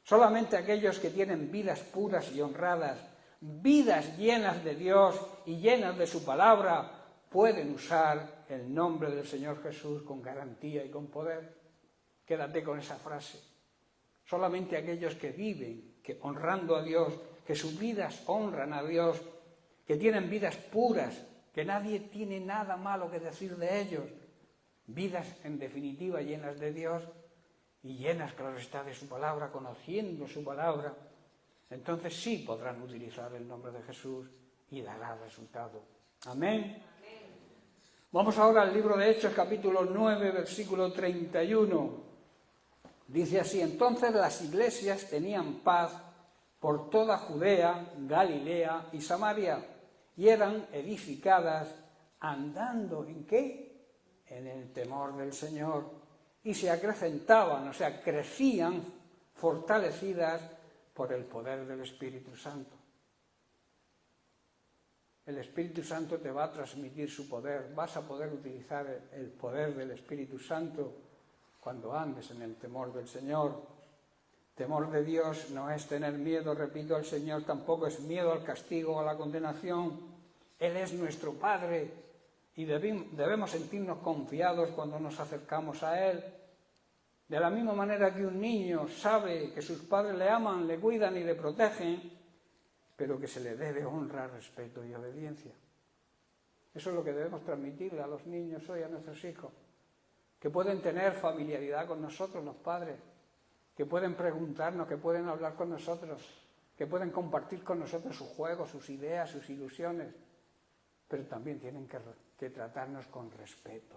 Solamente aquellos que tienen vidas puras y honradas, vidas llenas de Dios y llenas de su palabra, pueden usar el nombre del Señor Jesús con garantía y con poder. Quédate con esa frase. Solamente aquellos que viven, que honrando a Dios, que sus vidas honran a Dios, que tienen vidas puras, que nadie tiene nada malo que decir de ellos, vidas en definitiva llenas de Dios y llenas, claro está, de su palabra, conociendo su palabra, entonces sí podrán utilizar el nombre de Jesús y dará resultado. Amén. Vamos ahora al libro de Hechos, capítulo 9, versículo 31. Dice así: entonces las iglesias tenían paz por toda Judea, Galilea y Samaria, y eran edificadas andando ¿en qué? En el temor del Señor, y se acrecentaban, o sea, crecían fortalecidas por el poder del Espíritu Santo. El Espíritu Santo te va a transmitir su poder, vas a poder utilizar el poder del Espíritu Santo cuando andes en el temor del Señor. Temor de Dios no es tener miedo, repito, al Señor, tampoco es miedo al castigo o a la condenación. Él es nuestro Padre y debemos sentirnos confiados cuando nos acercamos a Él. De la misma manera que un niño sabe que sus padres le aman, le cuidan y le protegen, pero que se le debe honra, respeto y obediencia. Eso es lo que debemos transmitirle a los niños hoy, a nuestros hijos, que pueden tener familiaridad con nosotros, los padres, que pueden preguntarnos, que pueden hablar con nosotros, que pueden compartir con nosotros sus juegos, sus ideas, sus ilusiones, pero también tienen que tratarnos con respeto,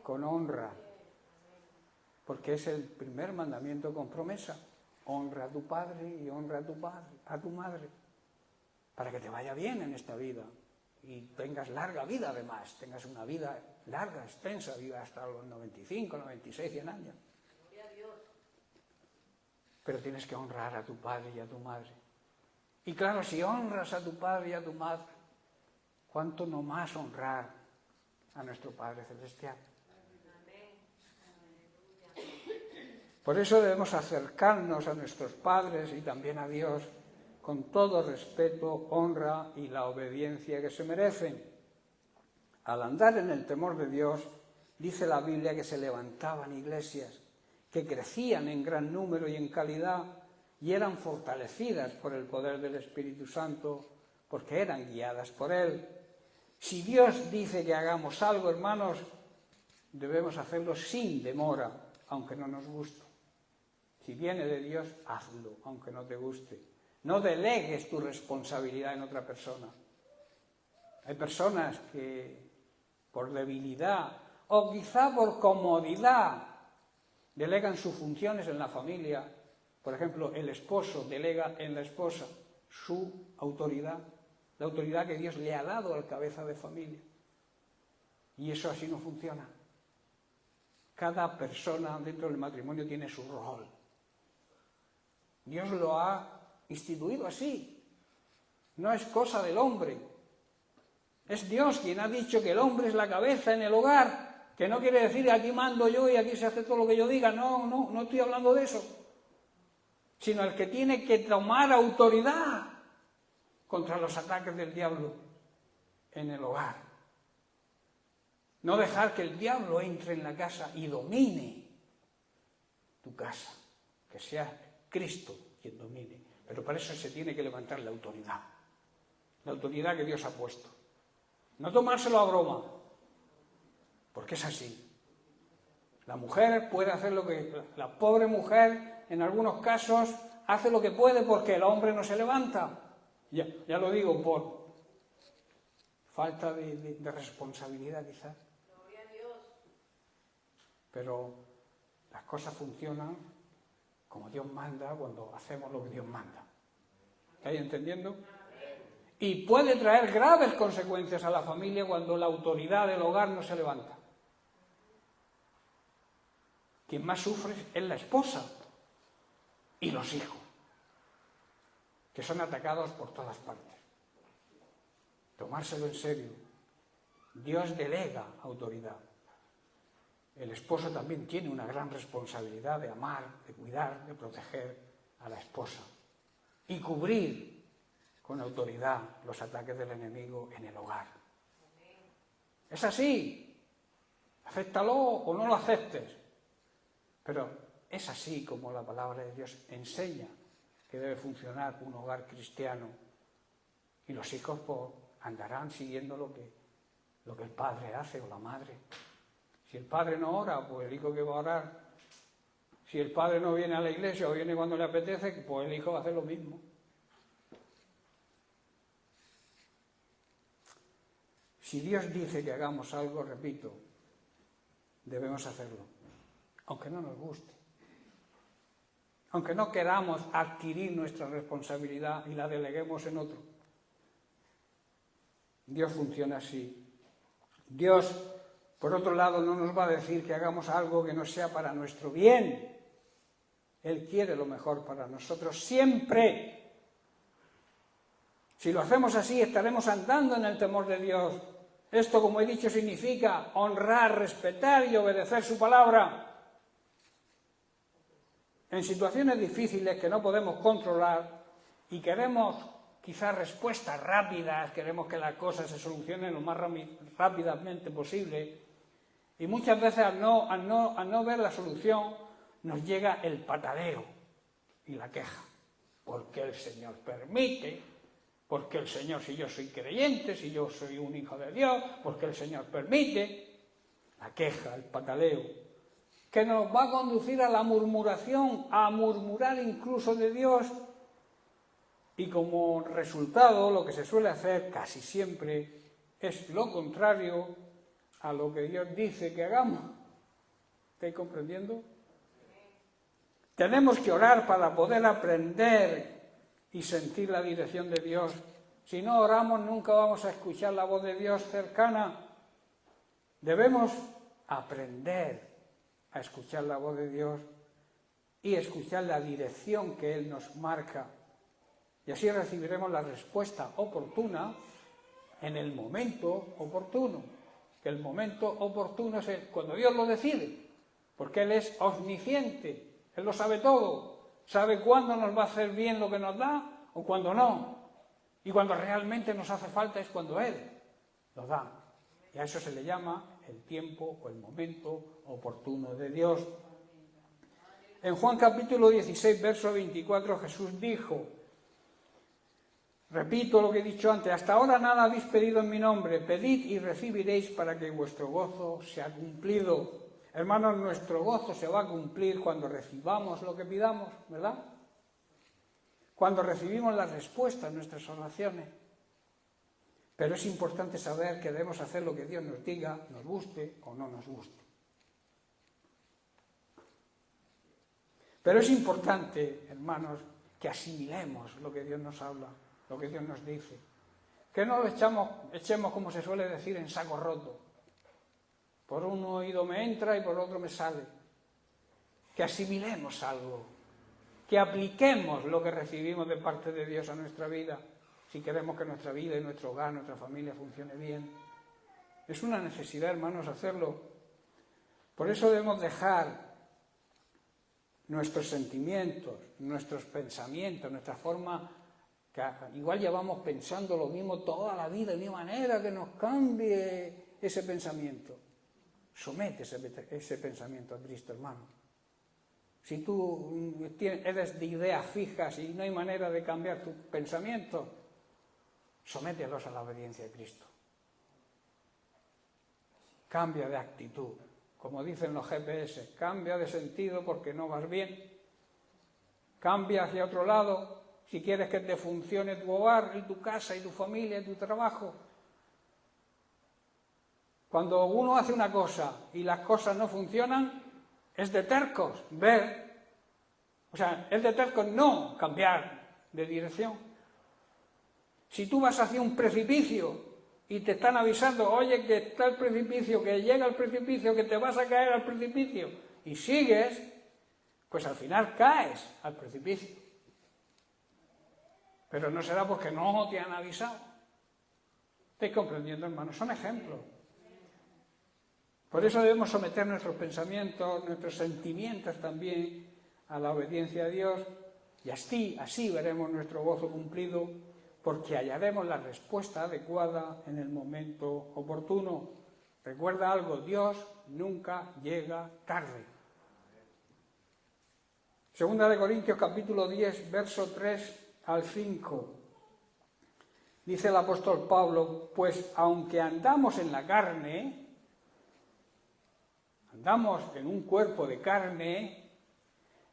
con honra, porque es el primer mandamiento con promesa. Honra a tu padre y honra a tu madre, para que te vaya bien en esta vida y tengas larga vida además, tengas una vida larga, extensa, viva hasta los 95, 96, 100 años. Pero tienes que honrar a tu padre y a tu madre. Y claro, si honras a tu padre y a tu madre, ¿cuánto no más honrar a nuestro Padre Celestial? Por eso debemos acercarnos a nuestros padres y también a Dios con todo respeto, honra y la obediencia que se merecen. Al andar en el temor de Dios, dice la Biblia que se levantaban iglesias, que crecían en gran número y en calidad y eran fortalecidas por el poder del Espíritu Santo, porque eran guiadas por Él. Si Dios dice que hagamos algo, hermanos, debemos hacerlo sin demora, aunque no nos guste. Si viene de Dios, hazlo, aunque no te guste. No delegues tu responsabilidad en otra persona. Hay personas que, por debilidad o quizá por comodidad, delegan sus funciones en la familia. Por ejemplo, el esposo delega en la esposa su autoridad, la autoridad que Dios le ha dado al cabeza de familia. Y eso así no funciona. Cada persona dentro del matrimonio tiene su rol. Dios lo ha instituido así. No es cosa del hombre. Es Dios quien ha dicho que el hombre es la cabeza en el hogar, que no quiere decir aquí mando yo y aquí se hace todo lo que yo diga. No estoy hablando de eso. Sino el que tiene que tomar autoridad contra los ataques del diablo en el hogar. No dejar que el diablo entre en la casa y domine tu casa, que sea Cristo quien domine. Pero para eso se tiene que levantar la autoridad que Dios ha puesto. No tomárselo a broma, porque es así. La mujer puede hacer lo que... La pobre mujer, en algunos casos, hace lo que puede porque el hombre no se levanta. Ya lo digo, por falta de responsabilidad quizás. Gloria a Dios. Pero las cosas funcionan como Dios manda cuando hacemos lo que Dios manda. ¿Estáis entendiendo? Y puede traer graves consecuencias a la familia cuando la autoridad del hogar no se levanta. Quien más sufre es la esposa y los hijos, que son atacados por todas partes. Tomárselo en serio. Dios delega autoridad. El esposo también tiene una gran responsabilidad de amar, de cuidar, de proteger a la esposa y cubrir con autoridad los ataques del enemigo en el hogar. Es así. Acéptalo o no lo aceptes. Pero es así como la palabra de Dios enseña que debe funcionar un hogar cristiano. Y los hijos pues, andarán siguiendo lo que el padre hace o la madre. Si el padre no ora, pues el hijo que va a orar. Si el padre no viene a la iglesia o viene cuando le apetece, pues el hijo va a hacer lo mismo. Si Dios dice que hagamos algo, repito, debemos hacerlo, aunque no nos guste, aunque no queramos adquirir nuestra responsabilidad y la deleguemos en otro. Dios funciona así. Dios, por otro lado, no nos va a decir que hagamos algo que no sea para nuestro bien. Él quiere lo mejor para nosotros siempre. Si lo hacemos así, estaremos andando en el temor de Dios. Esto, como he dicho, significa honrar, respetar y obedecer su palabra. En situaciones difíciles que no podemos controlar y queremos quizás respuestas rápidas, queremos que las cosas se solucionen lo más rápidamente posible, y muchas veces al no ver la solución nos llega el pataleo y la queja. ¿Por qué el Señor permite? ¿Por qué el Señor, si yo soy creyente, si yo soy un hijo de Dios, por qué el Señor permite? La queja, el pataleo, que nos va a conducir a la murmuración, a murmurar incluso de Dios. Y como resultado, lo que se suele hacer casi siempre es lo contrario a lo que Dios dice que hagamos. ¿Estáis comprendiendo? Tenemos que orar para poder aprender y sentir la dirección de Dios. Si no oramos, nunca vamos a escuchar la voz de Dios cercana. Debemos aprender a escuchar la voz de Dios y escuchar la dirección que Él nos marca. Y así recibiremos la respuesta oportuna en el momento oportuno. Que el momento oportuno es cuando Dios lo decide, porque Él es omnisciente, Él lo sabe todo, sabe cuándo nos va a hacer bien lo que nos da o cuándo no. Y cuando realmente nos hace falta es cuando Él lo da. Y a eso se le llama el tiempo o el momento oportuno de Dios. En Juan capítulo 16, verso 24, Jesús dijo, repito lo que he dicho antes, hasta ahora nada habéis pedido en mi nombre, pedid y recibiréis para que vuestro gozo sea cumplido. Hermanos, nuestro gozo se va a cumplir cuando recibamos lo que pidamos, ¿verdad? Cuando recibimos la respuesta a nuestras oraciones. Pero es importante saber que debemos hacer lo que Dios nos diga, nos guste o no nos guste. Pero es importante, hermanos, que asimilemos lo que Dios nos habla, lo que Dios nos dice. Que no lo echemos, como se suele decir, en saco roto. Por un oído me entra y por otro me sale. Que asimilemos algo. Que apliquemos lo que recibimos de parte de Dios a nuestra vida. Si queremos que nuestra vida y nuestro hogar, nuestra familia funcione bien. Es una necesidad, hermanos, hacerlo. Por eso debemos dejar nuestros sentimientos, nuestros pensamientos, nuestra forma, que igual llevamos pensando lo mismo toda la vida, de una manera que nos cambie ese pensamiento. Somete ese pensamiento a Cristo, hermano. Si tú eres de ideas fijas y no hay manera de cambiar tus pensamientos, somételos a la obediencia de Cristo. Cambia de actitud. Como dicen los GPS, cambia de sentido porque no vas bien. Cambia hacia otro lado si quieres que te funcione tu hogar y tu casa y tu familia y tu trabajo. Cuando uno hace una cosa y las cosas no funcionan, es de tercos es de tercos no cambiar de dirección. Si tú vas hacia un precipicio y te están avisando, oye, que está el precipicio, que llega el precipicio, que te vas a caer al precipicio, y sigues, pues al final caes al precipicio. Pero no será porque no te han avisado. ¿Estáis comprendiendo, hermanos? Son ejemplos. Por eso debemos someter nuestros pensamientos, nuestros sentimientos también a la obediencia a Dios, y así veremos nuestro gozo cumplido, porque hallaremos la respuesta adecuada en el momento oportuno. Recuerda algo, Dios nunca llega tarde. Segunda de Corintios capítulo 10, verso 3 al 5. Dice el apóstol Pablo, pues aunque andamos en la carne, andamos en un cuerpo de carne,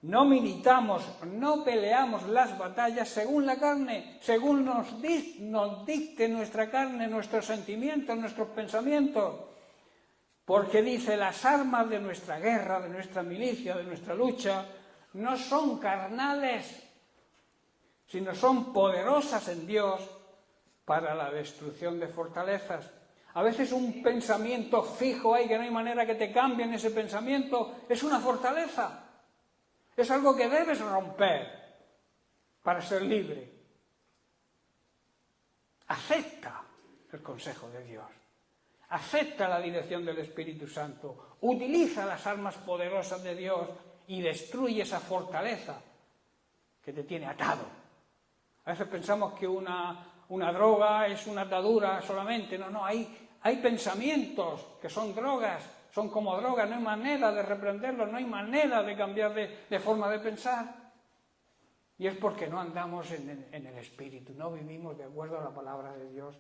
No militamos, no peleamos las batallas según la carne, según nos dicte nuestra carne, nuestros sentimientos, nuestros pensamientos. Porque dice, las armas de nuestra guerra, de nuestra milicia, de nuestra lucha, no son carnales, sino son poderosas en Dios para la destrucción de fortalezas. A veces un pensamiento fijo ahí, que no hay manera que te cambien ese pensamiento, es una fortaleza. Es algo que debes romper para ser libre. Acepta el consejo de Dios. Acepta la dirección del Espíritu Santo. Utiliza las armas poderosas de Dios y destruye esa fortaleza que te tiene atado. A veces pensamos que una droga es una atadura solamente. No, hay pensamientos que son drogas. Son como drogas, no hay manera de reprenderlos, no hay manera de cambiar de forma de pensar. Y es porque no andamos en el Espíritu, no vivimos de acuerdo a la palabra de Dios,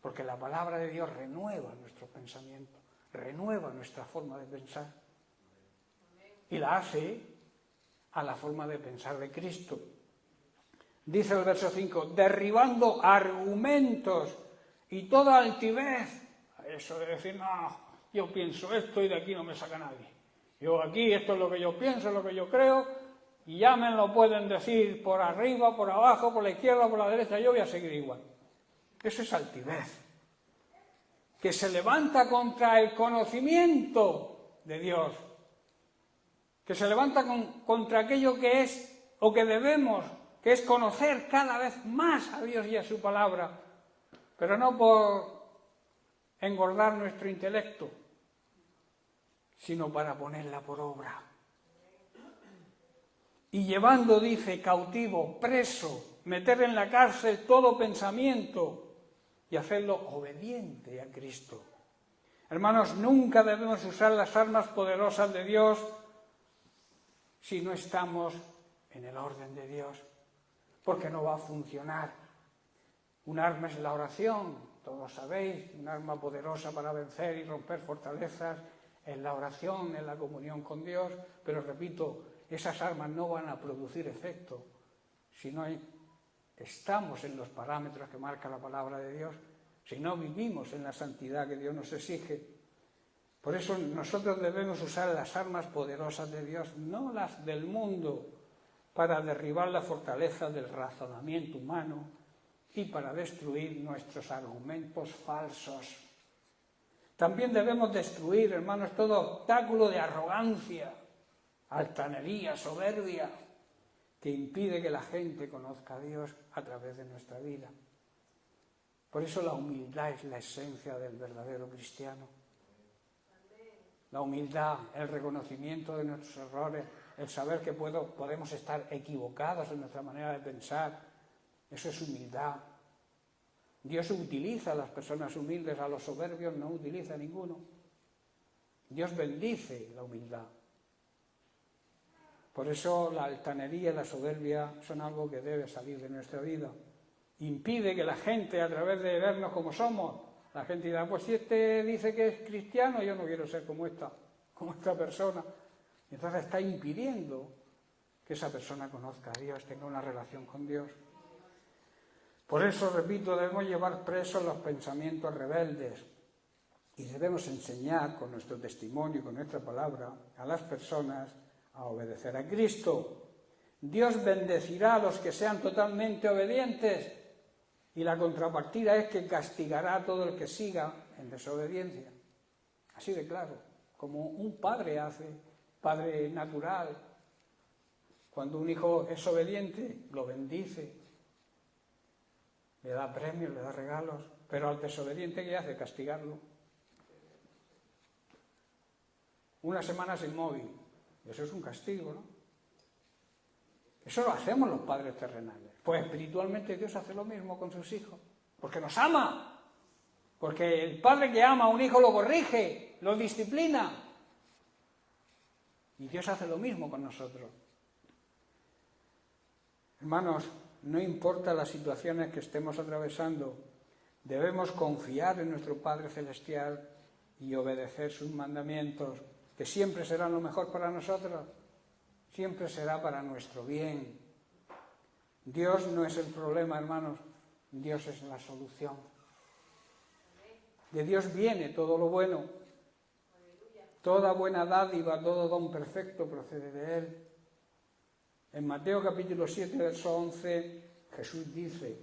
porque la palabra de Dios renueva nuestros pensamientos, renueva nuestra forma de pensar. Y la hace a la forma de pensar de Cristo. Dice el verso 5, derribando argumentos y toda altivez. Eso de decir, no, yo pienso esto y de aquí no me saca nadie. Yo aquí, esto es lo que yo pienso, es lo que yo creo, y ya me lo pueden decir por arriba, por abajo, por la izquierda, por la derecha, yo voy a seguir igual. Eso es altivez, que se levanta contra el conocimiento de Dios, que se levanta contra aquello que es o que debemos, que es conocer cada vez más a Dios y a su palabra, pero no por engordar nuestro intelecto, sino para ponerla por obra. Y llevando, dice, cautivo, preso, meter en la cárcel todo pensamiento y hacerlo obediente a Cristo. Hermanos, nunca debemos usar las armas poderosas de Dios si no estamos en el orden de Dios, porque no va a funcionar. Un arma es la oración, todos sabéis, un arma poderosa para vencer y romper fortalezas es la oración, es la comunión con Dios, pero repito, esas armas no van a producir efecto si no estamos en los parámetros que marca la palabra de Dios, si no vivimos en la santidad que Dios nos exige. Por eso nosotros debemos usar las armas poderosas de Dios, no las del mundo, para derribar la fortaleza del razonamiento humano y para destruir nuestros argumentos falsos. También debemos destruir, hermanos, todo obstáculo de arrogancia, altanería, soberbia, que impide que la gente conozca a Dios a través de nuestra vida. Por eso la humildad es la esencia del verdadero cristiano. La humildad, el reconocimiento de nuestros errores, el saber que podemos estar equivocados en nuestra manera de pensar, eso es humildad. Dios utiliza a las personas humildes, a los soberbios no utiliza a ninguno. Dios bendice la humildad. Por eso la altanería y la soberbia son algo que debe salir de nuestra vida. Impide que la gente, a través de vernos como somos, la gente dirá, pues si este dice que es cristiano, yo no quiero ser como esta persona. Y entonces está impidiendo que esa persona conozca a Dios, tenga una relación con Dios. Por eso, repito, debemos llevar presos los pensamientos rebeldes y debemos enseñar con nuestro testimonio y con nuestra palabra a las personas a obedecer a Cristo. Dios bendecirá a los que sean totalmente obedientes y la contrapartida es que castigará a todo el que siga en desobediencia. Así de claro, como un padre hace, padre natural. Cuando un hijo es obediente, lo bendice, le da premios, le da regalos, pero al desobediente, ¿qué hace? Castigarlo. Una semana sin móvil, eso es un castigo, ¿no? Eso lo hacemos los padres terrenales. Pues espiritualmente Dios hace lo mismo con sus hijos, porque nos ama, porque el padre que ama a un hijo lo corrige, lo disciplina, y Dios hace lo mismo con nosotros. Hermanos, no importa las situaciones que estemos atravesando, debemos confiar en nuestro Padre Celestial y obedecer sus mandamientos, que siempre serán lo mejor para nosotros. siempre será para nuestro bien. Dios no es el problema, hermanos, Dios es la solución. De Dios viene todo lo bueno. Toda buena dádiva, todo don perfecto procede de Él. En Mateo capítulo 7, verso 11, Jesús dice: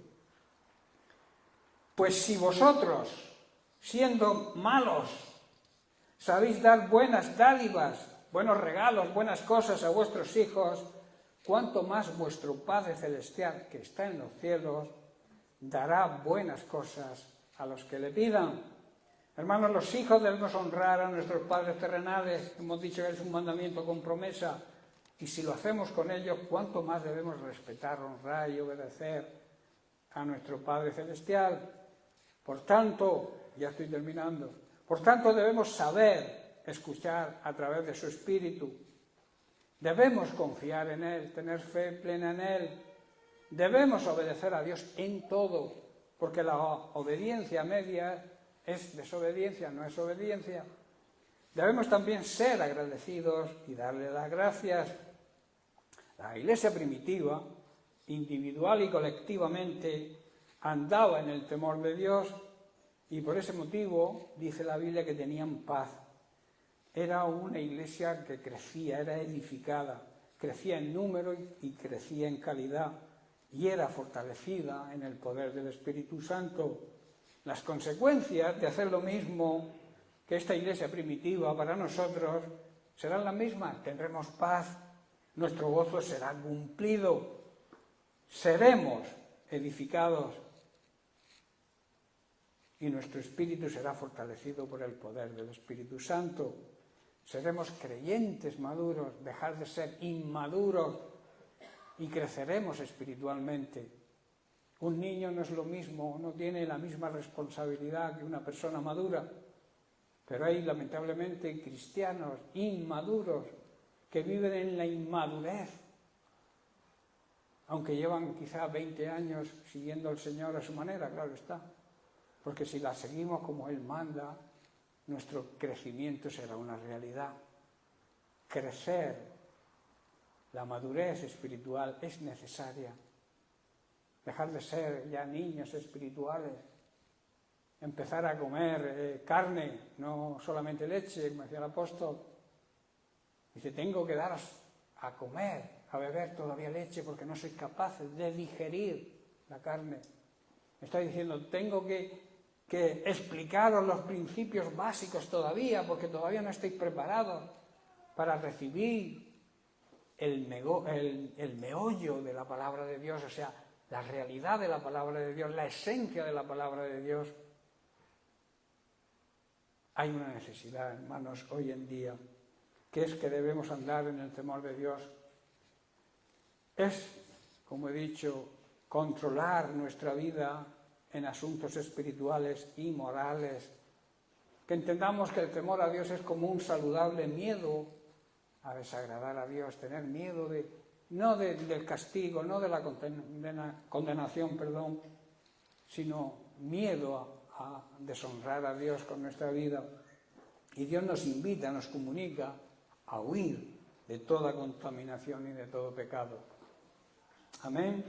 pues si vosotros, siendo malos, sabéis dar buenas dádivas, buenos regalos, buenas cosas a vuestros hijos, cuánto más vuestro Padre Celestial, que está en los cielos, dará buenas cosas a los que le pidan. Hermanos, los hijos debemos honrar a nuestros padres terrenales. Hemos dicho que es un mandamiento con promesa. Y si lo hacemos con ellos, cuánto más debemos respetar, honrar y obedecer a nuestro Padre Celestial. Por tanto, ya estoy terminando, por tanto debemos saber escuchar a través de su Espíritu. Debemos confiar en Él, tener fe plena en Él. Debemos obedecer a Dios en todo, porque la obediencia media es desobediencia, no es obediencia. Debemos también ser agradecidos y darle las gracias. La Iglesia primitiva, individual y colectivamente, andaba en el temor de Dios y por ese motivo dice la Biblia que tenían paz. Era una iglesia que crecía, era edificada, crecía en número y crecía en calidad y era fortalecida en el poder del Espíritu Santo. Las consecuencias de hacer lo mismo que esta iglesia primitiva para nosotros serán las mismas. Tendremos paz, nuestro gozo será cumplido, seremos edificados y nuestro espíritu será fortalecido por el poder del Espíritu Santo. Seremos creyentes maduros, dejar de ser inmaduros y creceremos espiritualmente. Un niño no es lo mismo, no tiene la misma responsabilidad que una persona madura, pero hay lamentablemente cristianos inmaduros que viven en la inmadurez, aunque llevan quizá 20 años siguiendo al Señor a su manera, claro está, porque si la seguimos como Él manda, nuestro crecimiento será una realidad. Crecer, la madurez espiritual es necesaria. Dejar de ser ya niños espirituales, empezar a comer carne, no solamente leche, como decía el apóstol. Dice, tengo que daros a comer, a beber todavía leche porque no sois capaces de digerir la carne. Me está diciendo, tengo que explicaros los principios básicos todavía porque todavía no estáis preparados para recibir el meollo de la palabra de Dios, o sea, la realidad de la palabra de Dios, la esencia de la palabra de Dios. Hay una necesidad, hermanos, hoy en día, que es que debemos andar en el temor de Dios. Es, como he dicho, controlar nuestra vida en asuntos espirituales y morales. Que entendamos que el temor a Dios es como un saludable miedo a desagradar a Dios, tener miedo no del castigo, no de la condenación, sino miedo a deshonrar a Dios con nuestra vida. Y Dios nos invita, nos comunica a huir de toda contaminación y de todo pecado. Amén.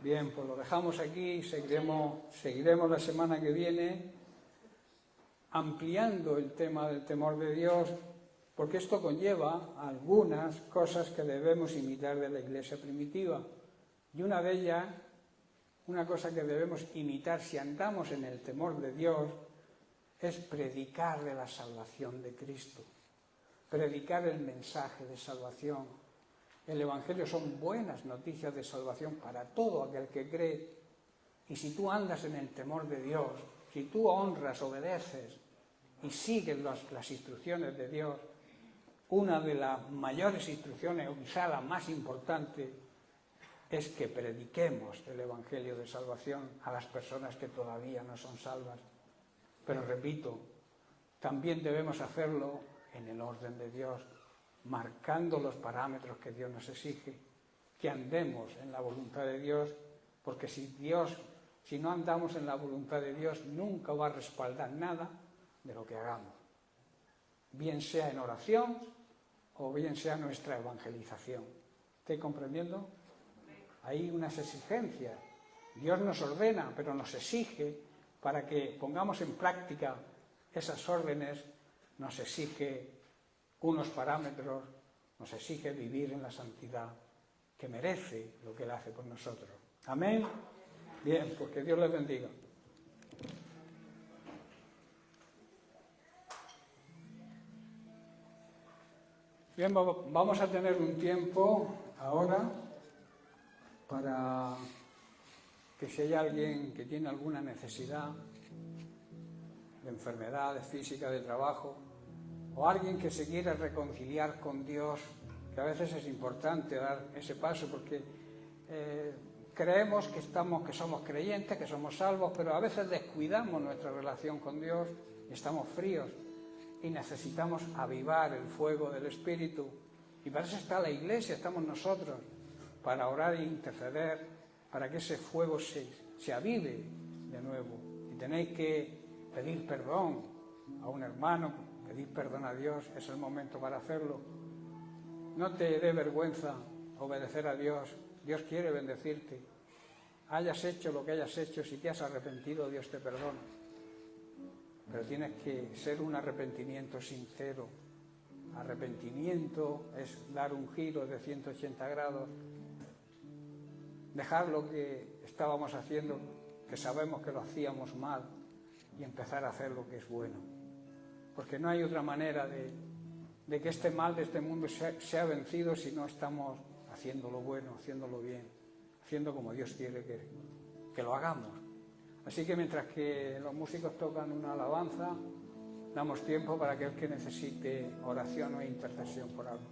Bien, pues lo dejamos aquí, seguiremos la semana que viene ampliando el tema del temor de Dios, porque esto conlleva algunas cosas que debemos imitar de la iglesia primitiva. Y una de ellas, una cosa que debemos imitar si andamos en el temor de Dios, es predicar de la salvación de Cristo, predicar el mensaje de salvación. El Evangelio son buenas noticias de salvación para todo aquel que cree. Y si tú andas en el temor de Dios, si tú honras, obedeces y sigues las instrucciones de Dios, una de las mayores instrucciones, o quizá la más importante, es que prediquemos el Evangelio de salvación a las personas que todavía no son salvas. Pero repito, también debemos hacerlo en el orden de Dios, marcando los parámetros que Dios nos exige, que andemos en la voluntad de Dios, porque si no andamos en la voluntad de Dios, nunca va a respaldar nada de lo que hagamos. Bien sea en oración, o bien sea nuestra evangelización. ¿Estáis comprendiendo? Hay unas exigencias. Dios nos ordena, pero nos exige para que pongamos en práctica esas órdenes, nos exige unos parámetros, nos exige vivir en la santidad que merece lo que Él hace por nosotros. Amén. Bien, pues que Dios les bendiga. Bien, vamos a tener un tiempo ahora para que si hay alguien que tiene alguna necesidad de enfermedad, de física, de trabajo, o alguien que se quiera reconciliar con Dios, que a veces es importante dar ese paso porque creemos que somos creyentes, que somos salvos, pero a veces descuidamos nuestra relación con Dios y estamos fríos y necesitamos avivar el fuego del Espíritu. Y para eso está la Iglesia, estamos nosotros, para orar e interceder, para que ese fuego se avive de nuevo. Y tenéis que pedir perdón a un hermano, pedir perdón a Dios, es el momento para hacerlo. No te dé vergüenza obedecer a Dios. Dios quiere bendecirte. Hayas hecho lo que hayas hecho, si te has arrepentido, Dios te perdona. Pero tienes que ser un arrepentimiento sincero. Arrepentimiento es dar un giro de 180 grados, dejar lo que estábamos haciendo, que sabemos que lo hacíamos mal, y empezar a hacer lo que es bueno. Porque no hay otra manera de que este mal de este mundo sea vencido si no estamos haciendo lo bueno, haciéndolo bien, haciendo como Dios quiere que lo hagamos. Así que mientras que los músicos tocan una alabanza, damos tiempo para aquel que necesite oración o intercesión por algo.